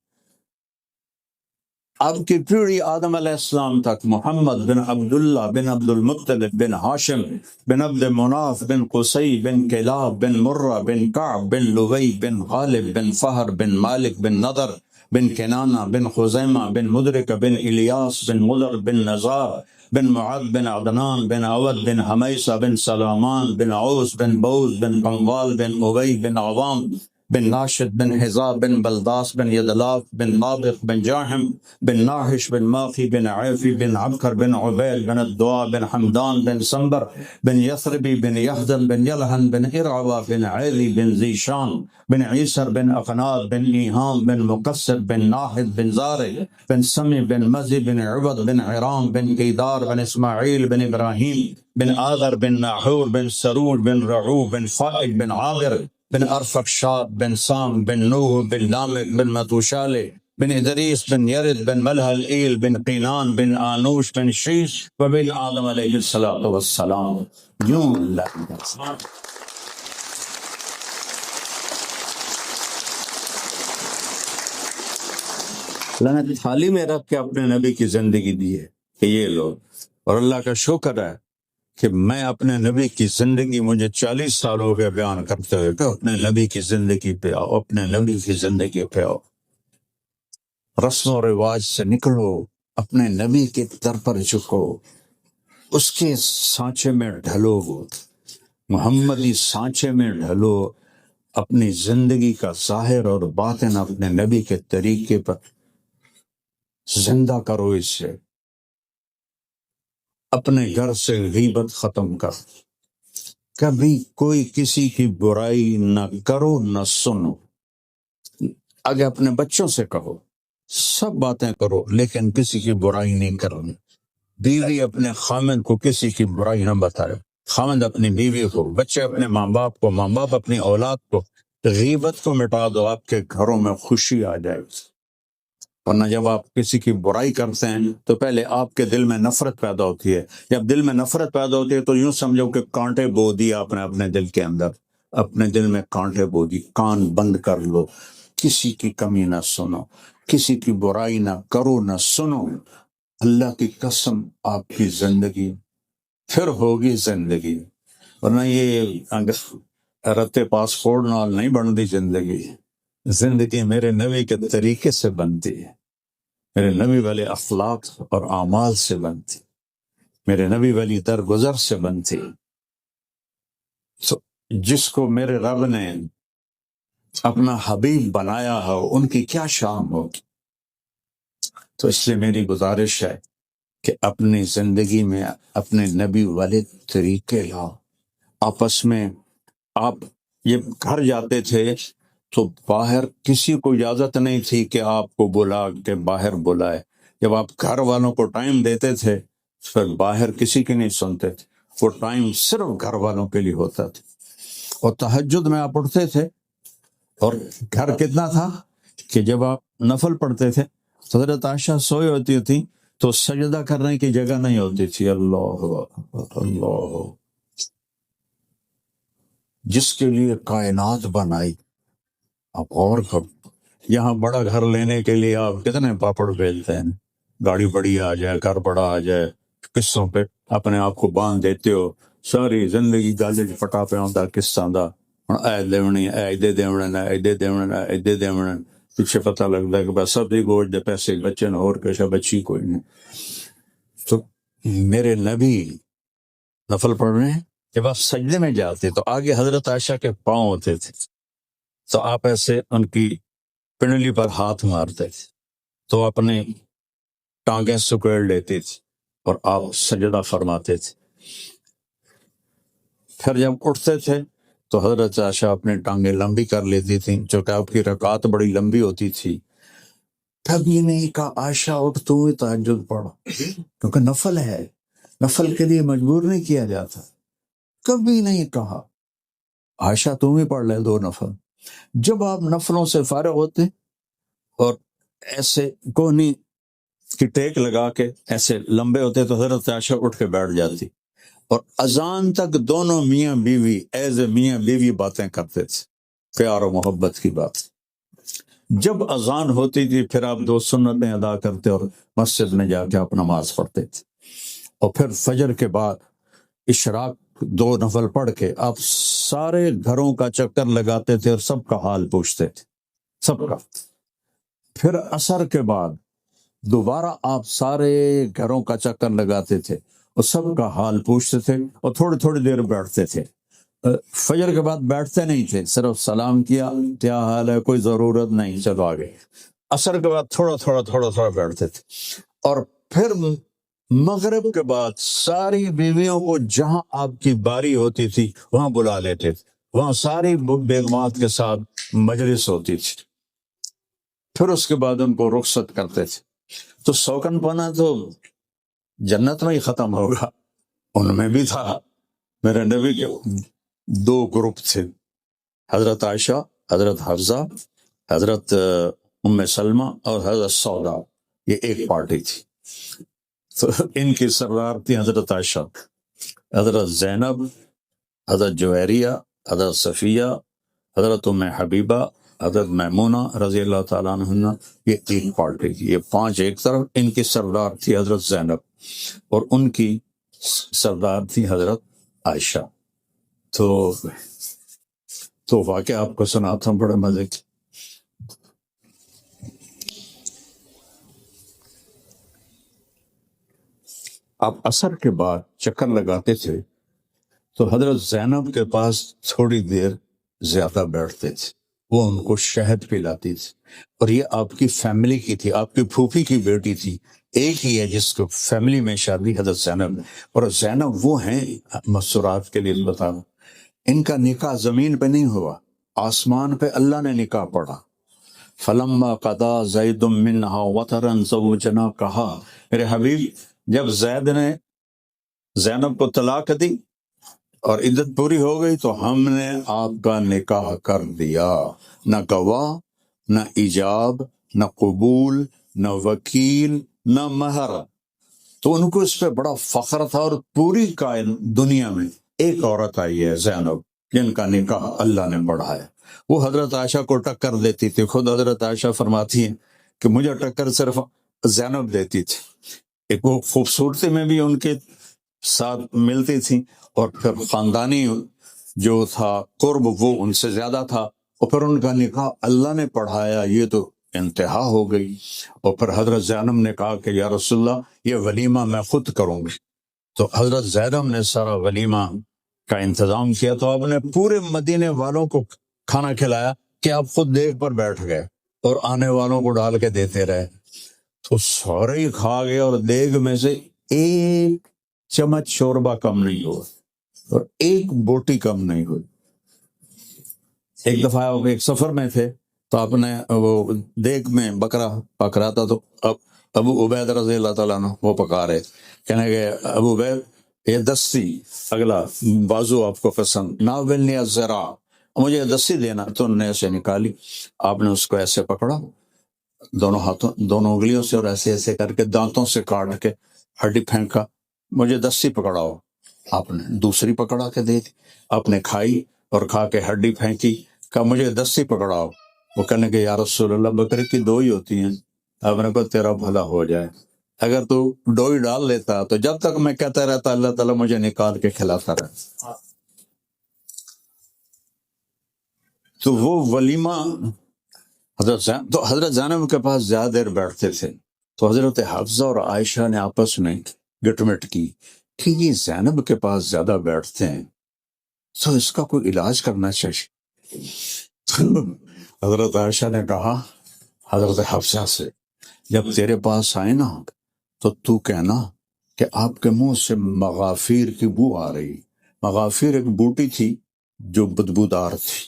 A: آپ کی پیڑھی آدم علیہ السلام تک، محمد بن عبداللہ بن عبد المطلب بن ہاشم بن عبد مناف بن قصی بن کلاب بن مرہ بن کعب بن لوی بن غالب بن فہر بن مالک بن نضر بن کنانہ بن خزیمہ بن مدرک بن الیاس بن مضر بن نزار بن معد بن عدنان بن عود بن حمیسہ بن سلامان بن عوس بن بوز بن قنوال بن ابی بن عوام بن ناشد بن حزاب بن بلداس بن یدلاف بن نابق بن جاحم بن ناحش بن ماخی بن عیفی بن عبکر بن عبید بن الدعاء بن حمدان بن سنبر بن یثربی بن یحدن بن یلحن بن ارعوہ بن عیلی بن زیشان بن عیسر بن اقناد بن ایہام بن مقصد بن ناحد بن زارع بن سمی بن مزی بن عبد بن عرام بن قیدار بن اسماعیل بن ابراہیم بن آذر بن ناحور بن سرور بن رعوب بن فائق بن عاغر بن ارفقشاد بن سام بن نوح بن لامک بن متوشالہ بن ادریس بن یرد بن ملحل ایل بن قینان بن آنوش بن شیش وبن آدم علیہ الصلوۃ والسلام۔ یوں اللہ اللہ نے تھالی میں رکھ کے اپنے نبی کی زندگی دی ہے کہ یہ لو، اور اللہ کا شکر ہے کہ میں اپنے نبی کی زندگی، مجھے 40 سال ہو گئے بیان کرتے ہوئے کہ اپنے نبی کی زندگی پہ آؤ، اپنے نبی کی زندگی پہ آؤ، رسم و رواج سے نکلو، اپنے نبی کے در پر جھکو، اس کے سانچے میں ڈھلو، محمدی سانچے میں ڈھلو، اپنی زندگی کا ظاہر اور باطن اپنے نبی کے طریقے پر زندہ کرو، اس سے اپنے گھر سے غیبت ختم کر، کبھی کوئی کسی کی برائی نہ کرو نہ سنو، آگے اپنے بچوں سے کہو سب باتیں کرو لیکن کسی کی برائی نہیں کرنی، بیوی اپنے خامد کو کسی کی برائی نہ بتائے، خامد اپنی بیوی کو، بچے اپنے ماں باپ کو، ماں باپ اپنی اولاد کو، غیبت کو مٹا دو، آپ کے گھروں میں خوشی آ جائے گی۔ ورنہ جب آپ کسی کی برائی کرتے ہیں تو پہلے آپ کے دل میں نفرت پیدا ہوتی ہے، جب دل میں نفرت پیدا ہوتی ہے تو یوں سمجھو کہ کانٹے بو دیے آپ نے اپنے دل کے اندر، اپنے دل میں کانٹے بو دی، کان بند کر لو، کسی کی کمی نہ سنو، کسی کی برائی نہ کرو نہ سنو، اللہ کی قسم آپ کی زندگی پھر ہوگی زندگی، ورنہ یہ رتے پاسپورٹ نال نہیں بنتی زندگی، زندگی میرے نبی کے طریقے سے بنتی ہے، میرے نبی والے اخلاق اور اعمال سے بنتی، میرے نبی والی درگزر سے بنتی۔ تو جس کو میرے رب نے اپنا حبیب بنایا ہو ان کی کیا شان ہوگی؟ تو اس لیے میری گزارش ہے کہ اپنی زندگی میں اپنے نبی والے طریقے لاؤ. آپس میں آپ یہ گھر جاتے تھے تو باہر کسی کو اجازت نہیں تھی کہ آپ کو بلا کے باہر بلائے. جب آپ گھر والوں کو ٹائم دیتے تھے پھر باہر کسی کی نہیں سنتے تھے. وہ ٹائم صرف گھر والوں کے لیے ہوتا تھا. اور تہجد میں آپ اٹھتے تھے اور گھر کتنا تھا کہ جب آپ نفل پڑھتے تھے حضرت عائشہ سوئی ہوتی تھی تو سجدہ کرنے کی جگہ نہیں ہوتی تھی. اللہ اکبر، اللہ. جس کے لیے کائنات بنائی. آپ غور کرو، یہاں بڑا گھر لینے کے لیے آپ کتنے پاپڑ بیلتے ہیں. گاڑی بڑی آ جائے، گھر بڑا آ جائے، قصوں پہ اپنے آپ کو باندھ دیتے ہو. ساری زندگی گالج پٹا پہ آتا قصہ دا اے دیونی اے دے دیونا اے دے دیونا اے دے دیونا. پیچھے پتہ لگتا ہے کہ بس سب گوشت دے پیسے بچے نہ اور کچھ بچی کوئی نہیں. تو میرے نبی نفل پڑھ رہے ہیں، جب آپ سجدے میں جاتے تو آگے حضرت عائشہ کے پاؤں ہوتے تھے تو آپ ایسے ان کی پنڈلی پر ہاتھ مارتے تھے تو اپنے ٹانگیں سکیڑ لیتے تھے اور آپ سجدہ فرماتے تھے. پھر جب اٹھتے تھے تو حضرت عائشہ اپنے ٹانگیں لمبی کر لیتی تھیں چونکہ آپ کی رکعت بڑی لمبی ہوتی تھی. کبھی نہیں کہا عائشہ اٹھ تو ہی تہجد پڑھ، کیونکہ نفل ہے، نفل کے لیے مجبور نہیں کیا جاتا. کبھی نہیں کہا عائشہ تم ہی پڑھ لے 2 نفل. جب آپ نفلوں سے فارغ ہوتے اور ایسے کوہنی کی ٹیک لگا کے ایسے لمبے ہوتے تو حضرت عائشہ اٹھ کے بیٹھ جاتی اور اذان تک دونوں میاں بیوی ایز اے میاں بیوی باتیں کرتے تھے، پیار و محبت کی بات. جب اذان ہوتی تھی پھر آپ 2 سنتیں ادا کرتے اور مسجد میں جا کے آپ نماز پڑھتے تھے. اور پھر فجر کے بعد اشراق 2 نفل پڑھ کے آپ سارے گھروں کا چکر لگاتے تھے اور سب کا حال پوچھتے تھے، سب کا. پھر عصر کے بعد دوبارہ آپ سارے گھروں کا چکر لگاتے تھے اور سب کا حال پوچھتے تھے اور تھوڑی تھوڑی دیر بیٹھتے تھے. فجر کے بعد بیٹھتے نہیں تھے، صرف سلام کیا، کیا حال ہے، کوئی ضرورت نہیں، چلو آگے. عصر کے بعد تھوڑا تھوڑا بیٹھتے تھے. اور پھر مغرب کے بعد ساری بیویوں کو جہاں آپ کی باری ہوتی تھی وہاں بلا لیتے تھے، وہاں ساری بیگمات کے ساتھ مجلس ہوتی تھی. پھر اس کے بعد ان کو رخصت کرتے تھے. تو سوکن پانا تو جنت میں ہی ختم ہوگا، ان میں بھی تھا. میرے نبی کے 2 گروپ تھے، حضرت عائشہ، حضرت حفصہ، حضرت ام سلمہ اور حضرت سودا. یہ ایک پارٹی تھی. تو ان کی سردار تھی حضرت عائشہ، حضرت زینب، حضرت جویریہ، حضرت صفیہ، حضرت ام حبیبہ، حضرت میمونہ رضی اللہ تعالیٰ عنہ. یہ ایک پارٹی تھی، یہ 5 ایک طرف. ان کی سردار تھی حضرت زینب اور ان کی سردار تھی حضرت عائشہ. تو واقعہ آپ کو سناتا ہوں بڑے مزے کی. آپ عصر کے بعد چکر لگاتے تھے تو حضرت زینب کے پاس تھوڑی دیر زیادہ بیٹھتے تھے، وہ ان کو شہد پلاتی تھی. اور یہ آپ کی فیملی کی تھی، آپ کی پھوپھی کی بیٹی تھی. ایک ہی ہے جس کو فیملی میں شادی حضرت زینب. اور زینب وہ ہیں، مسورات کے لیے بتانا، ان کا نکاح زمین پہ نہیں ہوا، آسمان پہ اللہ نے نکاح پڑھا. فلما قضا زید منہا وطرا زوجنا کہا، میرے حبیب جب زید نے زینب کو طلاق دی اور عدت پوری ہو گئی تو ہم نے آپ کا نکاح کر دیا. نہ گواہ، نہ ایجاب، نہ قبول، نہ وکیل، نہ مہر. تو ان کو اس پہ بڑا فخر تھا. اور پوری دنیا میں ایک عورت آئی ہے زینب جن کا نکاح اللہ نے پڑھا ہے. وہ حضرت عائشہ کو ٹکر دیتی تھی. خود حضرت عائشہ فرماتی ہیں کہ مجھے ٹکر صرف زینب دیتی تھی. ایک وہ خوبصورتی میں بھی ان کے ساتھ ملتی تھی اور پھر خاندانی جو تھا قرب وہ ان سے زیادہ تھا. اور پھر ان کا نکاح اللہ نے پڑھایا، یہ تو انتہا ہو گئی. اور پھر حضرت زینب نے کہا کہ یا رسول اللہ یہ ولیمہ میں خود کروں گی. تو حضرت زینب نے سارا ولیمہ کا انتظام کیا. تو آپ نے پورے مدینے والوں کو کھانا کھلایا کہ آپ خود دیگ پر بیٹھ گئے اور آنے والوں کو ڈال کے دیتے رہے. تو سارے ہی کھا گئے اور دیگ میں سے ایک چمچ شوربہ کم نہیں ہوا اور ایک بوٹی کم نہیں ہوئی. ایک دفعہ آپ ایک سفر میں تھے تو آپ نے وہ دیگ میں بکرا پک رہا تھا تو ابو عبید رضی اللہ تعالیٰ عنہ وہ پکا رہے، کہنے کہ ابو عبید یہ دستی اگلا بازو آپ کو پسند، ناولنی الذرا، مجھے دستی دینا. تو انہوں نے ایسے نکالی، آپ نے اس کو ایسے پکڑا دونوں ہاتھوں دونوں انگلیوں سے اور ایسے ایسے کر کے دانتوں سے کاٹ کے ہڈی پھینکا، مجھے دستی پکڑاؤ. آپ نے دوسری پکڑا کے دے دی، آپ نے کھائی اور کھا کے ہڈی پھینکی، کہا مجھے دستی پکڑاؤ. وہ کہنے کہ یا رسول اللہ بکرے کی دو ہی ہوتی ہیں. آپ نے کہا تیرا بھلا ہو جائے، اگر تو ڈوئی ڈال لیتا تو جب تک میں کہتا رہتا اللہ تعالیٰ مجھے نکال کے کھلاتا رہتا. تو وہ ولیمہ حضرت زینب کے پاس زیادہ دیر بیٹھتے تھے تو حضرت حفصہ اور عائشہ نے آپس میں گٹمٹ کی کہ یہ زینب کے پاس زیادہ بیٹھتے ہیں تو اس کا کوئی علاج کرنا چاہیے. تو حضرت عائشہ نے کہا حضرت حفصہ سے جب تیرے پاس آئے نا تو کہنا کہ آپ کے منہ سے مغافیر کی بو آ رہی. مغافیر ایک بوٹی تھی جو بدبودار تھی.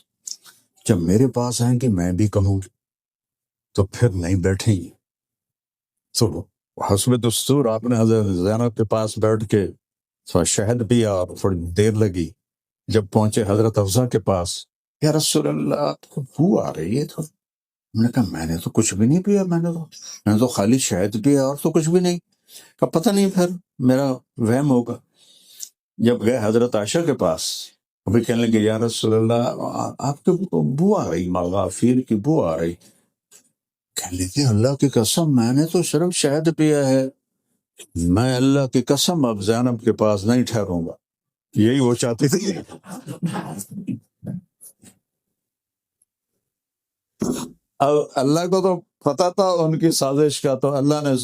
A: جب میرے پاس آئیں گے میں بھی کہوں گی تو پھر نہیں بیٹھیں گی. تو حسب دستور آپ نے حضرت زینب کے پاس بیٹھ کے تھوڑا شہد پیا اور تھوڑی دیر لگی. جب پہنچے حضرت حفصہ کے پاس، یا رسول اللہ آپ کو بو آ رہی ہے. تو میں نے کہا میں نے تو کچھ بھی نہیں پیا، میں نے تو خالی شہد پیا اور تو کچھ بھی نہیں. کہا پتہ نہیں پھر میرا وہم ہوگا. جب گئے حضرت عائشہ کے پاس ابھی کہنے لگے یا رسول اللہ آپ کے بو آ رہی، مغافیر کی بو آ رہی. کہنے لگے اللہ کی قسم میں نے تو صرف شہد پیا ہے، میں اللہ کی قسم اب زینب کے پاس نہیں ٹھہروں گا. یہی وہ چاہتی تھی. اب اللہ کو تو پتا تھا ان کی سازش کا، تو اللہ نے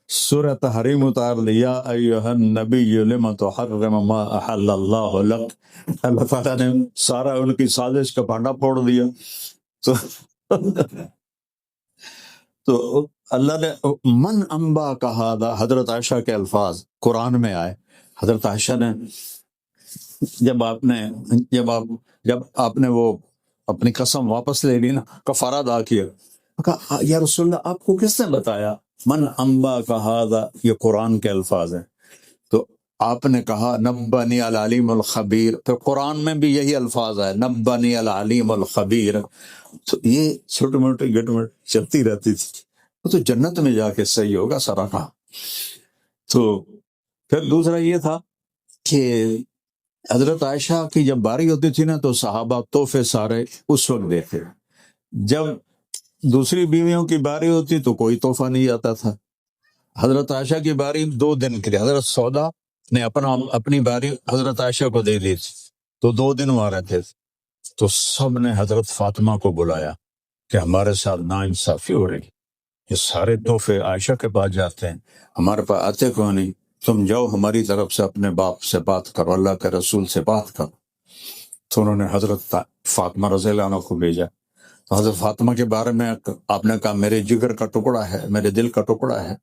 A: سورہ تحریم اتار لیا ایھا النبی لم تحرم ما احل اللہ لک. اللہ تعالیٰ نے سارا ان کی سازش کا بھانڈا پھوڑ دیا. تو اللہ نے من انبا کہا تھا. حضرت عائشہ کے الفاظ قرآن میں آئے. حضرت عائشہ نے جب آپ نے وہ اپنی قسم واپس لے لی نا، کفارہ ادا کیا، کہا یا رسول اللہ آپ کو کس نے بتایا من انبا کہا تھا، یہ قرآن کے الفاظ ہیں. تو آپ نے کہا نبانی العلیم الخبیر. پھر قرآن میں بھی یہی الفاظ ہے نبانی العلیم الخبیر. تو یہ چھوٹی موٹی گٹ مٹ چلتی رہتی تھی. وہ تو جنت میں جا کے صحیح ہوگا سارا کہا. تو پھر دوسرا یہ تھا کہ حضرت عائشہ کی جب باری ہوتی تھی نا تو صحابہ تحفے سارے اس وقت دیتے. جب دوسری بیویوں کی باری ہوتی تو کوئی تحفہ نہیں آتا تھا. حضرت عائشہ کی باری 2 دن کے لیے، حضرت سودا نے اپنی باری حضرت عائشہ کو دے دی تھی تو 2 دن وہاں رہتے تھے. تو سب نے حضرت فاطمہ کو بلایا کہ ہمارے ساتھ ناانصافی ہو رہی، یہ سارے تحفے عائشہ کے پاس جاتے ہیں، ہمارے پاس آتے کیوں نہیں؟ تم جاؤ ہماری طرف سے اپنے باپ سے بات کرو، اللہ کے رسول سے بات کرو. تو انہوں نے حضرت فاطمہ رضی اللہ عنہ کو بھیجا. تو حضرت فاطمہ کے بارے میں آپ نے کہا میرے جگر کا ٹکڑا ہے، میرے دل کا ٹکڑا ہے.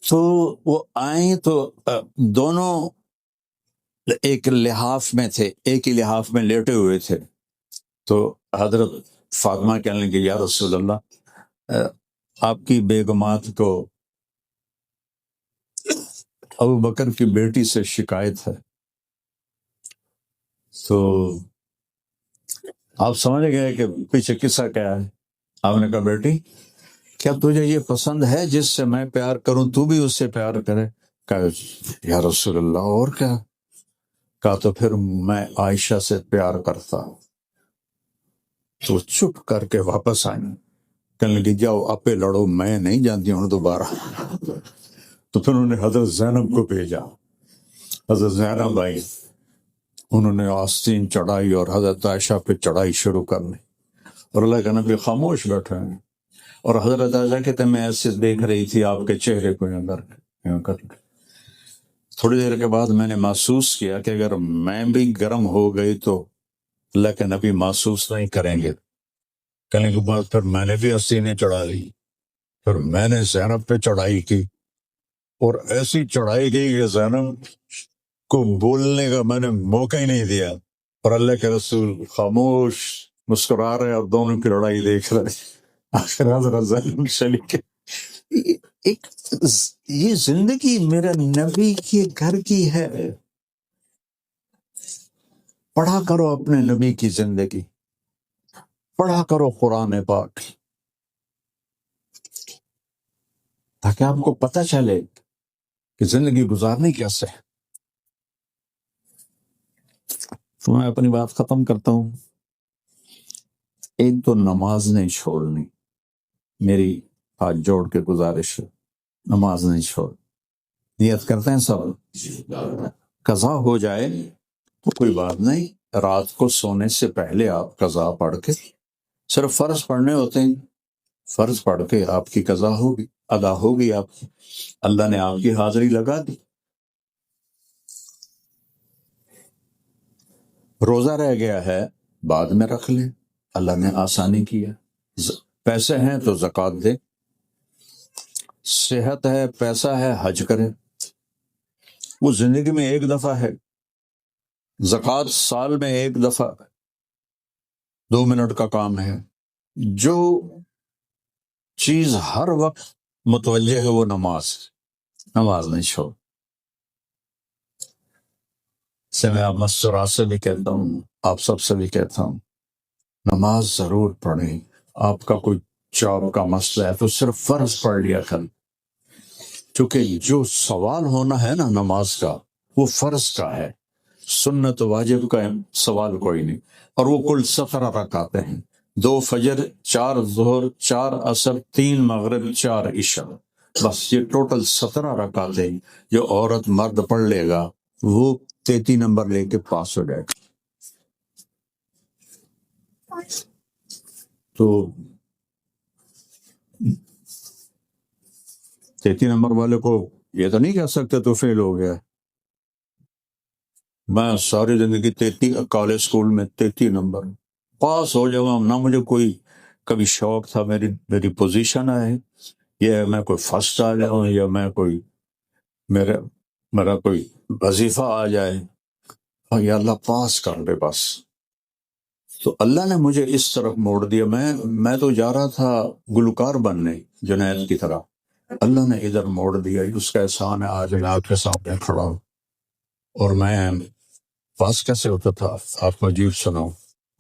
A: تو وہ آئیں تو دونوں ایک لحاف میں تھے، ایک ہی لحاف میں لیٹے ہوئے تھے. تو حضرت فاطمہ کہنے لگی یا رسول اللہ آپ کی بیگمات کو ابو بکر کی بیٹی سے شکایت ہے. تو آپ سمجھ گئے کہ پیچھے قصہ کیا ہے. آپ نے کہا بیٹی کیا تجھے یہ پسند ہے جس سے میں پیار کروں تو بھی اس سے پیار کرے؟ کہا یا رسول اللہ اور کیا؟ کہا تو پھر میں عائشہ سے پیار کرتا ہوں. تو چپ کر کے واپس آئیں. کہنے لگی جاؤ آپے لڑو، میں نہیں جانتی ہوں دوبارہ. تو پھر انہوں نے حضرت زینب کو بھیجا. حضرت زینب آئی، انہوں نے آستین چڑھائی اور حضرت عائشہ پہ چڑھائی شروع کر لی اور اللہ کا نبی خاموش بیٹھے ہیں. اور حضرت عائشہ کہتے ہیں میں ایسے دیکھ رہی تھی آپ کے چہرے کو یوں کر کے. تھوڑی دیر کے بعد میں نے محسوس کیا کہ اگر میں بھی گرم ہو گئی تو اللہ کے نبی محسوس نہیں کریں گے. کہنے کے بعد پھر میں نے بھی آستینیں چڑھا لی، پھر میں نے زینب پہ چڑھائی کی اور ایسی چڑھائی گئی کہ زینب کو بولنے کا میں نے موقع ہی نہیں دیا، اور اللہ کے رسول خاموش مسکرا رہے اور دونوں کی لڑائی دیکھ رہے۔ آخر حضرت زینب چلی گئی۔ ایک یہ زندگی میرے نبی کے گھر کی ہے۔ پڑھا کرو اپنے نبی کی زندگی، پڑھا کرو قرآن پاک، تاکہ آپ کو پتہ چلے کہ زندگی گزارنی کیسے ہے۔ تو میں اپنی بات ختم کرتا ہوں۔ ایک تو نماز نہیں چھوڑنی، میری ہاتھ جوڑ کے گزارش ہے، نماز نہیں چھوڑ۔ نیت کرتے ہیں سب، قضا ہو جائے تو کوئی بات نہیں، رات کو سونے سے پہلے آپ قضا پڑھ کے، صرف فرض پڑھنے ہوتے ہیں، فرض پڑھ کے آپ کی قضا ہوگی، ادا ہوگی، آپ کی اللہ نے آپ کی حاضری لگا دی۔ روزہ رہ گیا ہے بعد میں رکھ لیں، اللہ نے آسانی کی ہے۔ پیسے ہیں تو زکوٰۃ دے، صحت ہے، پیسہ ہے، حج کرے۔ وہ زندگی میں ایک دفعہ ہے، زکوٰۃ سال میں ایک دفعہ، 2 منٹ کا کام ہے۔ جو چیز ہر وقت متوجہ ہے وہ نماز نہیں چھوڑ۔ سے میں آپ مستورات سے بھی کہتا ہوں، آپ سب سے بھی کہتا ہوں، نماز ضرور پڑھیں۔ آپ کا کوئی جاب کا مسئلہ ہے تو صرف فرض پڑھ لیا کر، کیونکہ جو سوال ہونا ہے نا نماز کا وہ فرض کا ہے، سنت واجب کا سوال کوئی نہیں۔ اور وہ کل 17 رکعتیں ہیں، 2 فجر، 4 ظہر، 4 عصر، 3 مغرب، 4 عشاء، بس یہ ٹوٹل 17 رکعتیں جو عورت مرد پڑھ لے گا وہ 33 نمبر لے کے پاس ہو جائے گا۔ تو 33 نمبر والے کو یہ تو نہیں کہہ سکتے تو فیل ہو گیا۔ میں ساری زندگی 33 کالج اسکول میں 33 نمبر پاس ہو جاؤں نہ، مجھے کوئی کبھی شوق تھا میری پوزیشن ہے یہ میں کوئی فرسٹ آ جاؤں یا میں کوئی میرا کوئی وظیفہ آ جائے، اور یا اللہ پاس کر دے بس۔ تو اللہ نے مجھے اس طرف موڑ دیا، میں تو جا رہا تھا گلوکار بننے جنید کی طرح، اللہ نے ادھر موڑ دیا۔ اس کا احسان ہے آج میں آپ کے سامنے کھڑا ہوں۔ اور میں پاس کیسے ہوتا تھا آپ کو عجیب سناؤں،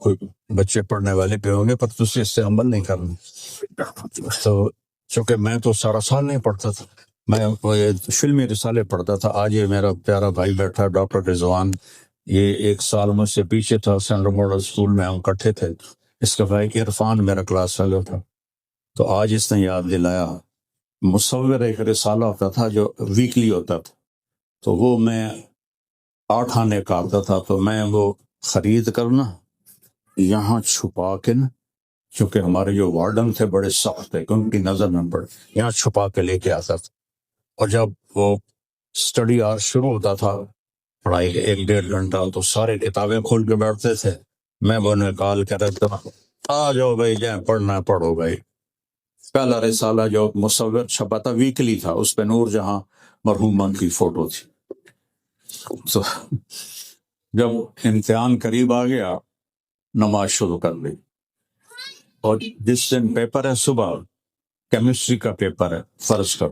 A: کوئی بچے پڑھنے والے پہ ہوں گے پر تجھے اس سے عمل نہیں کرنا۔ تو چونکہ میں تو سارا سال نہیں پڑھتا تھا، میں فلمی رسالے پڑھتا تھا۔ آج یہ میرا پیارا بھائی بیٹھا ڈاکٹر رضوان، یہ 1 سال مجھ سے پیچھے تھا، سینٹرل ماڈل اسکول میں ہم کٹھے تھے۔ اس کا بھائی عرفان میرا کلاس فیلو تھا، تو آج اس نے یاد دلایا۔ مصور ایک رسالہ ہوتا تھا جو ویکلی ہوتا تھا، تو وہ میں 8 آنے کا آتا تھا، تو میں وہ خرید کرنا یہاں چھپا کے نا، چونکہ ہمارے جو وارڈن تھے بڑے سخت تھے، ان کی نظر نہ پڑے، یہاں چھپا کے لے کے آتا تھا۔ اور جب وہ اسٹڈی آور شروع ہوتا تھا، پڑھائی 1-1.5 گھنٹہ، تو سارے کتابیں کھول کے بیٹھتے تھے، میں وہ نکال کے رکھتا، آ جاؤ بھائی جائیں پڑھنا پڑھو بھائی۔ پہلا رسالہ جو مصور چھپا تھا ویکلی تھا، اس پہ نور جہاں مرحومہ کی فوٹو تھی۔ تو جب امتحان قریب آ گیا، نماز شروع کر دی، اور جس دن پیپر ہے صبح کیمسٹری کا پیپر ہے فرض کر،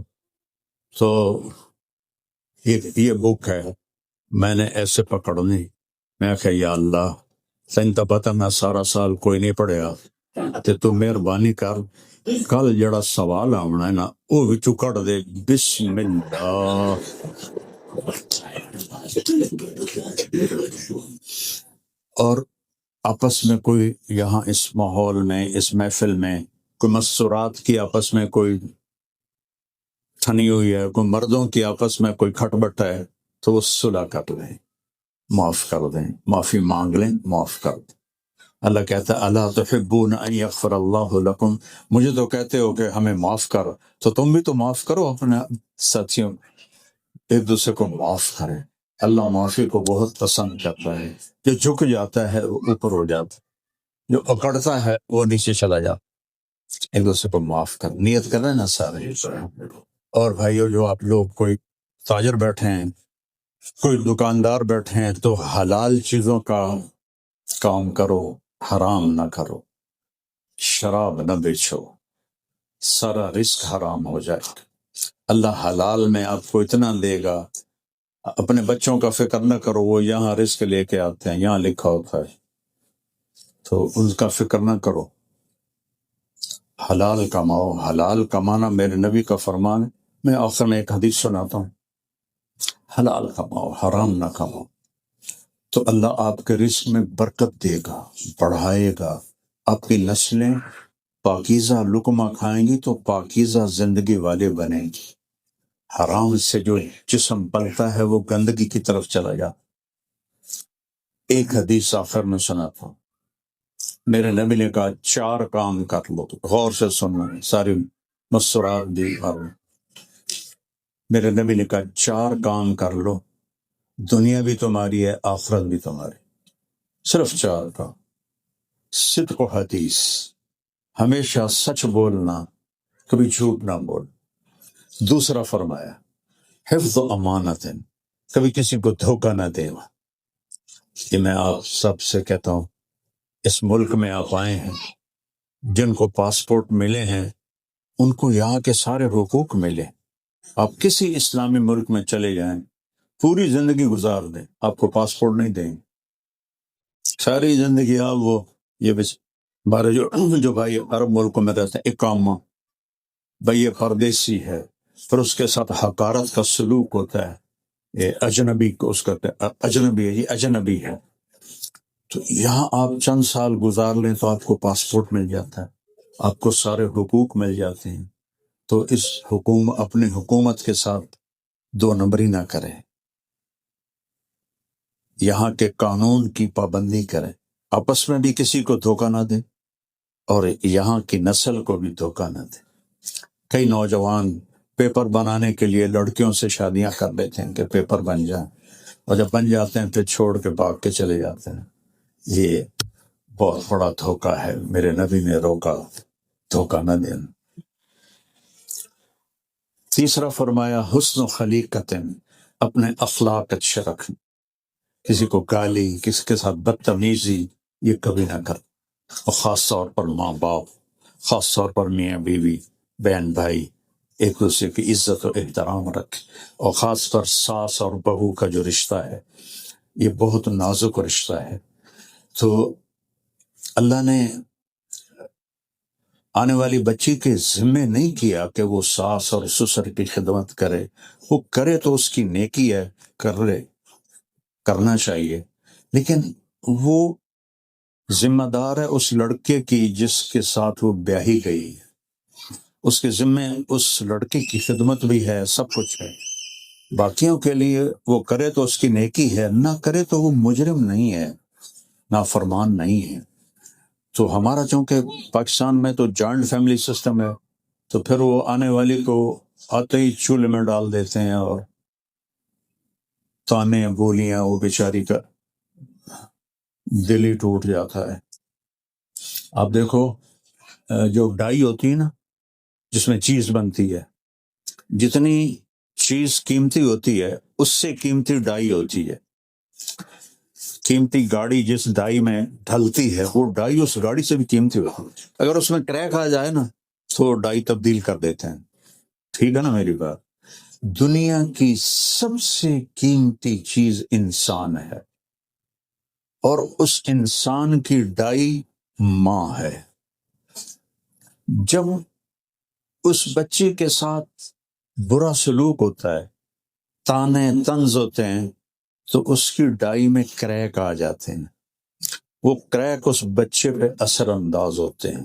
A: تو یہ بک ہے میں نے ایسے پکڑنی، میں کہا یا اللہ تین تو پتہ میں سارا سال کوئی نہیں پڑھیا تے تو مہربانی کر، کل جڑا سوال آنا ہے نا وہ وچوں کٹ دے، بسم اللہ۔ اور آپس میں کوئی یہاں اس ماحول میں، اس محفل میں کوئی مستورات کی آپس میں کوئی تھنی ہوئی ہے، کوئی مردوں کی آپس میں کوئی کھٹبٹ ہے، تو وہ صلح کر لیں، معاف کر دیں، معافی مانگ لیں، معاف کر دیں۔ اللہ کہتا ہے الا تحبون ان یغفر اللہ لکم، مجھے تو کہتے ہو کہ ہمیں معاف کر، تو تم بھی تو معاف کرو اپنے ساتھیوں، ایک دوسرے کو معاف کریں۔ اللہ معافی کو بہت پسند کرتا ہے، جو جھک جاتا ہے وہ اوپر ہو جاتا ہے، جو اکڑتا ہے وہ نیچے چلا جاتا۔ ایک دوسرے کو معاف کر، نیت کریں نا سارے، اور بھائیو، جو آپ لوگ کوئی تاجر بیٹھے ہیں، کوئی دکاندار بیٹھے ہیں، تو حلال چیزوں کا کام کرو، حرام نہ کرو، شراب نہ بیچو، سارا رزق حرام ہو جائے گا۔ اللہ حلال میں آپ کو اتنا دے گا، اپنے بچوں کا فکر نہ کرو، وہ یہاں رزق لے کے آتے ہیں، یہاں لکھا ہوتا ہے، تو ان کا فکر نہ کرو، حلال کماؤ۔ حلال کمانا میرے نبی کا فرمان ہے۔ میں آخر میں ایک حدیث سناتا ہوں، حلال کماؤ، حرام نہ کماؤ، تو اللہ آپ کے رزق میں برکت دے گا، بڑھائے گا، آپ کی نسلیں پاکیزہ لقمہ کھائیں گی تو پاکیزہ زندگی والے بنیں گی۔ حرام سے جو جسم پلتا ہے وہ گندگی کی طرف چلا جاتا۔ ایک حدیث آخر میں سناتا ہوں، میرے نبی نے کہا 4 کام کر لو، غور سے سنو، ساری مسرات بھی اور میرے نبی نے کہا 4 کام کر لو، دنیا بھی تمہاری ہے، آخرت بھی تمہاری۔ صرف 4 کام۔ صدق و حدیث، ہمیشہ سچ بولنا، کبھی جھوٹ نہ بول۔ دوسرا فرمایا حفظ و امانت، کبھی کسی کو دھوکہ نہ دے۔ یہ میں آپ سب سے کہتا ہوں، اس ملک میں آپ آئے ہیں، جن کو پاسپورٹ ملے ہیں ان کو یہاں کے سارے حقوق ملے۔ آپ کسی اسلامی ملک میں چلے جائیں، پوری زندگی گزار دیں، آپ کو پاسپورٹ نہیں دیں گے۔ ساری زندگی آپ وہ یہ ہمارے جو بھائی عرب ملکوں میں رہتے ہیں، اقامہ، بھائی یہ پردیسی ہے، پھر اس کے ساتھ حقارت کا سلوک ہوتا ہے، یہ اجنبی کو اس کہتے ہیں، اجنبی ہے، یہ اجنبی ہے۔ تو یہاں آپ چند سال گزار لیں تو آپ کو پاسپورٹ مل جاتا ہے، آپ کو سارے حقوق مل جاتے ہیں۔ تو اس اپنی حکومت کے ساتھ 2 نمبری نہ کریں، یہاں کے قانون کی پابندی کریں، آپس میں بھی کسی کو دھوکہ نہ دیں اور یہاں کی نسل کو بھی دھوکہ نہ دیں۔ کئی نوجوان پیپر بنانے کے لیے لڑکیوں سے شادیاں کر لیتے ہیں کہ پیپر بن جائیں، اور جب بن جاتے ہیں پھر چھوڑ کے بھاگ کے چلے جاتے ہیں۔ یہ بہت بڑا دھوکہ ہے، میرے نبی نے روکا، دھوکہ نہ دینا۔ تیسرا فرمایا حسن و خلیقت، اپنے اخلاق اچھے رکھیں، کسی کو گالی، کسی کے ساتھ بدتمیزی یہ کبھی نہ کر، اور خاص طور پر ماں باپ، خاص طور پر میاں بیوی، بہن بھائی، ایک دوسرے کی عزت و احترام رکھیں، اور خاص طور ساس اور بہو کا جو رشتہ ہے یہ بہت نازک رشتہ ہے۔ تو اللہ نے آنے والی بچی کے ذمے نہیں کیا کہ وہ ساس اور سسر کی خدمت کرے، وہ کرے تو اس کی نیکی ہے، کرنا چاہیے، لیکن وہ ذمہ دار ہے اس لڑکے کی جس کے ساتھ وہ بیاہی گئی، اس کے ذمے اس لڑکے کی خدمت بھی ہے، سب کچھ ہے۔ باقیوں کے لیے وہ کرے تو اس کی نیکی ہے، نہ کرے تو وہ مجرم نہیں ہے، نافرمان نہیں ہے۔ تو ہمارا چونکہ پاکستان میں تو جوائنٹ فیملی سسٹم ہے، تو پھر وہ آنے والی کو آتے ہی چولہے میں ڈال دیتے ہیں، اور تانے بولیاں، وہ بیچاری کا دل ہی ٹوٹ جاتا ہے۔ آپ دیکھو جو ڈائی ہوتی ہے نا، جس میں چیز بنتی ہے، جتنی چیز قیمتی ہوتی ہے اس سے قیمتی ڈائی ہوتی ہے۔ قیمتی گاڑی جس ڈائی میں ڈھلتی ہے وہ ڈائی اس گاڑی سے بھی قیمتی ہوتی ہے، اگر اس میں کریک آ جائے نا تو ڈائی تبدیل کر دیتے ہیں۔ ٹھیک ہے نا میری بات؟ دنیا کی سب سے قیمتی چیز انسان ہے، اور اس انسان کی ڈائی ماں ہے۔ جب اس بچے کے ساتھ برا سلوک ہوتا ہے، تانے طنز ہوتے ہیں، تو اس کی ڈائی میں کریک آ جاتے ہیں، وہ کریک اس بچے پہ اثر انداز ہوتے ہیں۔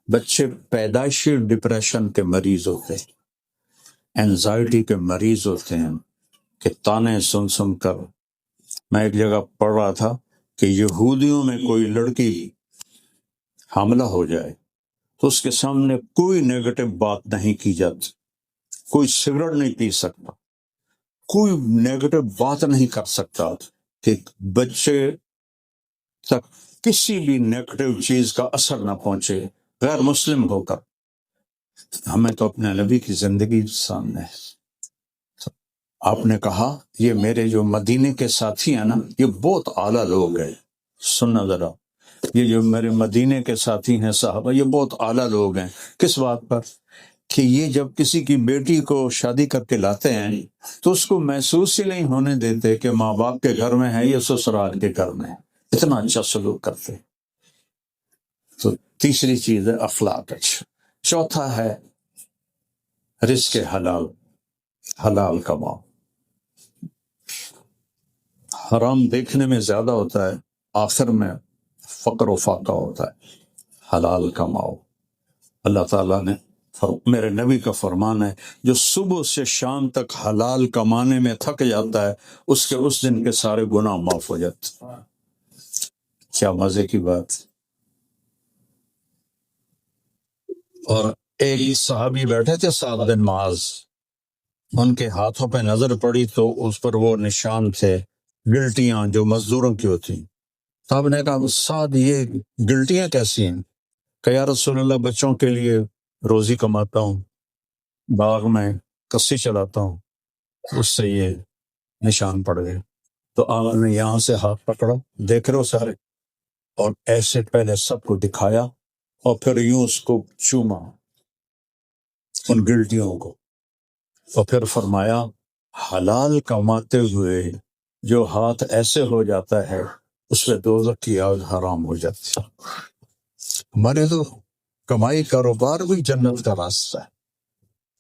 A: بچے پیدائشی ڈپریشن کے مریض ہوتے ہیں، اینزائٹی کے مریض ہوتے ہیں، کہ تانے سن سن کر۔ میں ایک جگہ پڑھ رہا تھا کہ یہودیوں میں کوئی لڑکی حاملہ ہو جائے تو اس کے سامنے کوئی نیگیٹو بات نہیں کی جاتی، کوئی سگریٹ نہیں پی سکتا، کوئی نیگیٹو بات نہیں کر سکتا، کہ بچے تک کسی بھی نیگیٹو چیز کا اثر نہ پہنچے، غیر مسلم ہو کر۔ ہمیں تو اپنے نبی کی زندگی سامنے ہے۔ آپ نے کہا یہ میرے جو مدینے کے ساتھی ہیں نا یہ بہت اعلیٰ لوگ ہیں۔ سننا ذرا، یہ جو میرے مدینے کے ساتھی ہیں صحابہ یہ بہت اعلیٰ لوگ ہیں۔ کس بات پر؟ کہ یہ جب کسی کی بیٹی کو شادی کر کے لاتے ہیں تو اس کو محسوس ہی نہیں ہونے دیتے کہ ماں باپ کے گھر میں ہے یا سسرال کے گھر میں، اتنا اچھا سلوک کرتے۔ تو تیسری چیز ہے اخلاق اچھا۔ چوتھا ہے رزق حلال، حلال کماؤ۔ حرام دیکھنے میں زیادہ ہوتا ہے، آخر میں فقر و فاقہ ہوتا ہے۔ حلال کماؤ۔ اللہ تعالیٰ نے میرے نبی کا فرمان ہے جو صبح سے شام تک حلال کمانے میں تھک جاتا ہے اس دن کے سارے گناہ معاف ہو جاتے ہیں۔ کیا مزے کی بات۔ اور ایک صحابی بیٹھے تھے سعد بن معاذ، ان کے ہاتھوں پہ نظر پڑی تو اس پر وہ نشان تھے گلٹیاں جو مزدوروں کی ہوتی۔ صاحب نے کہا سعد یہ گلٹیاں کیسی ہیں؟ کہ یا رسول اللہ بچوں کے لیے روزی کماتا ہوں، باغ میں کسی چلاتا ہوں، اس سے یہ نشان پڑ گئے۔ تو آپ نے یہاں سے ہاتھ پکڑا، دیکھ رہے ہو سارے، اور ایسے پہلے سب کو دکھایا اور پھر یوں اس کو چوما ان گلٹیوں کو، اور پھر فرمایا حلال کماتے ہوئے جو ہاتھ ایسے ہو جاتا ہے اس پہ دوزخ کی آگ حرام ہو جاتی ہے۔ ہمارے تو کمائی کاروبار بھی جنت کا راستہ ہے۔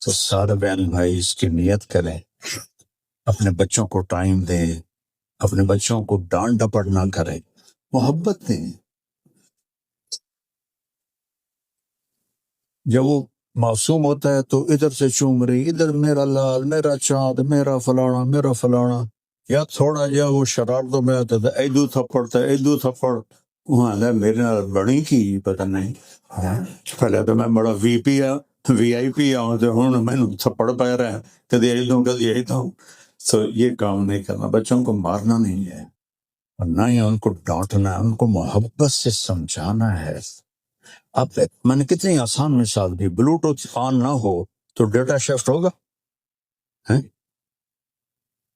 A: تو سارے بہن بھائی اس کی نیت کریں، اپنے بچوں کو ٹائم دیں، اپنے بچوں کو ڈانٹ ڈپٹ نہ کریں، محبت دیں۔ جب وہ معصوم ہوتا ہے تو ادھر سے چوم رہی، ادھر میرا لال، میرا چاند، میرا فلانا، میرا فلانا، یا تھوڑا جا وہ شرارتوں میں آتا تھا ایدو تھپڑتا ایدو تھپڑ، وہاں میرے بڑی کی پتہ نہیں، پہلے تو میں بڑا وی آئی پی آؤں تو ہوں میں تھپڑ پہ رہا ہے، کدی ایدوں کدی ایدوں۔ تو یہ کام نہیں کرنا، بچوں کو مارنا نہیں ہے، اور نہ ہی ان کو ڈانٹنا ہے، ان کو محبت سے سمجھانا ہے۔ اب میں نے کتنی آسان مثال دی، بلوٹوتھ آن نہ ہو تو ڈیٹا شفٹ ہوگا؟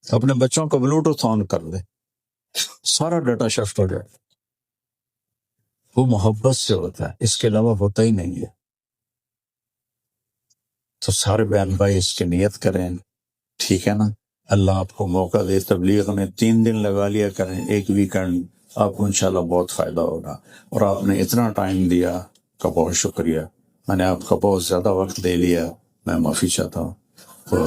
A: اپنے بچوں کو بلوٹوتھ آن کر دے، سارا ڈیٹا شفٹ ہو جائے۔ وہ محبت سے ہوتا ہے، اس کے علاوہ ہوتا ہی نہیں ہے۔ تو سارے بہن بھائی اس کی نیت کریں، ٹھیک ہے نا؟ اللہ آپ کو موقع دے، تبلیغ میں 3 دن لگا لیا کریں، ایک ویکنڈ، آپ کو انشاءاللہ بہت فائدہ ہوگا۔ اور آپ نے اتنا ٹائم دیا کا بہت شکریہ، میں نے آپ کا بہت زیادہ وقت دے لیا، میں معافی چاہتا ہوں۔ تو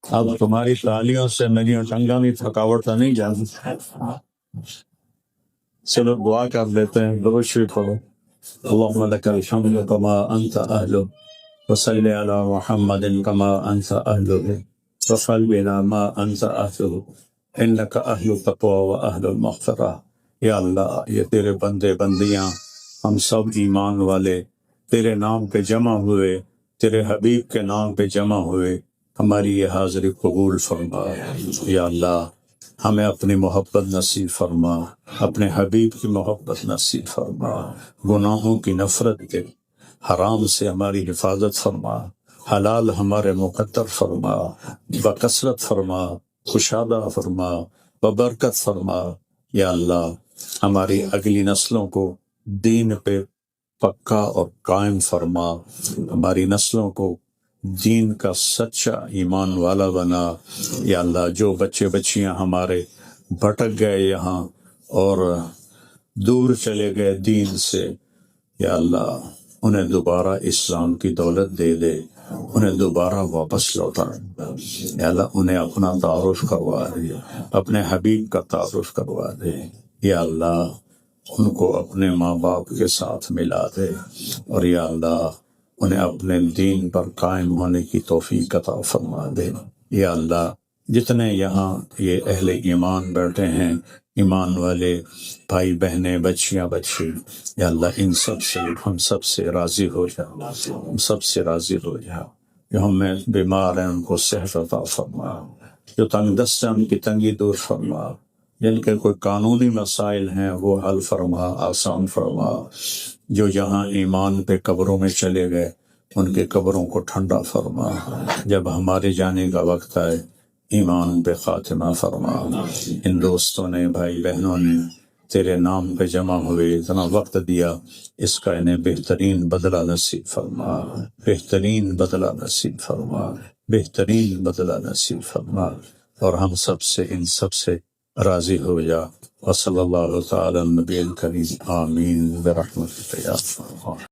A: اب تمہاری تالیوں سے میری ٹنگا بھی تھکاوٹ تو نہیں جاتی۔ چلو دعا کر لیتے ہیں، درود شریف پڑھو۔ اللہم لک الحمد کما انت اہل، وصلی علی محمد کما انت اہل، وفعل بنا ما انت اہل، انک اہل التقوی و اہل المغفرہ۔ یا اللہ یہ تیرے بندے بندیاں، ہم سب ایمان والے تیرے نام پہ جمع ہوئے، تیرے حبیب کے نام پہ جمع ہوئے، ہماری یہ حاضری قبول فرما۔ یا اللہ ہمیں اپنی محبت نصیب فرما، اپنے حبیب کی محبت نصیب فرما، گناہوں کی نفرت دے، حرام سے ہماری حفاظت فرما، حلال ہمارے مقدر فرما، بکثرت فرما، کشادہ فرما، ببرکت فرما۔ یا اللہ ہماری اگلی نسلوں کو دین پہ پکا اور قائم فرما، ہماری نسلوں کو دین کا سچا ایمان والا بنا۔ یا اللہ جو بچے بچیاں ہمارے بھٹک گئے یہاں اور دور چلے گئے دین سے، یا اللہ انہیں دوبارہ اسلام کی دولت دے دے، انہیں دوبارہ واپس لوٹا۔ یا اللہ انہیں اپنا تعارف کروا دے، اپنے حبیب کا تعارف کروا دے۔ یا اللہ ان کو اپنے ماں باپ کے ساتھ ملا دے، اور یا اللہ انہیں اپنے دین پر قائم ہونے کی توفیق عطا فرما دے۔ یا اللہ جتنے یہاں یہ اہل ایمان بیٹھے ہیں، ایمان والے بھائی بہنیں، بچیاں بچے، یا اللہ ان سب سے ہم سب سے راضی ہو جا، ہم سب سے راضی ہو جا۔ جو ہمیں بیمار ہیں ان کو صحت عطا فرما، جو تنگ دست ہیں ان کی تنگی دور فرما، جن کے کوئی قانونی مسائل ہیں وہ حل فرما، آسان فرما، جو جہاں ایمان پہ قبروں میں چلے گئے ان کے قبروں کو ٹھنڈا فرما، جب ہمارے جانے کا وقت آئے ایمان پہ خاتمہ فرما۔ ان دوستوں نے، بھائی بہنوں نے تیرے نام پہ جمع ہوئے، اتنا وقت دیا، اس کا انہیں بہترین بدلہ نصیب فرما، بہترین بدلہ نصیب فرما، بہترین بدلہ نصیب فرما، اور ہم سب سے، ان سب سے راضی ہو جا۔ وصلی اللہ تعالی نبی الکریم، آمین برحمتک یا ارحم الراحمین۔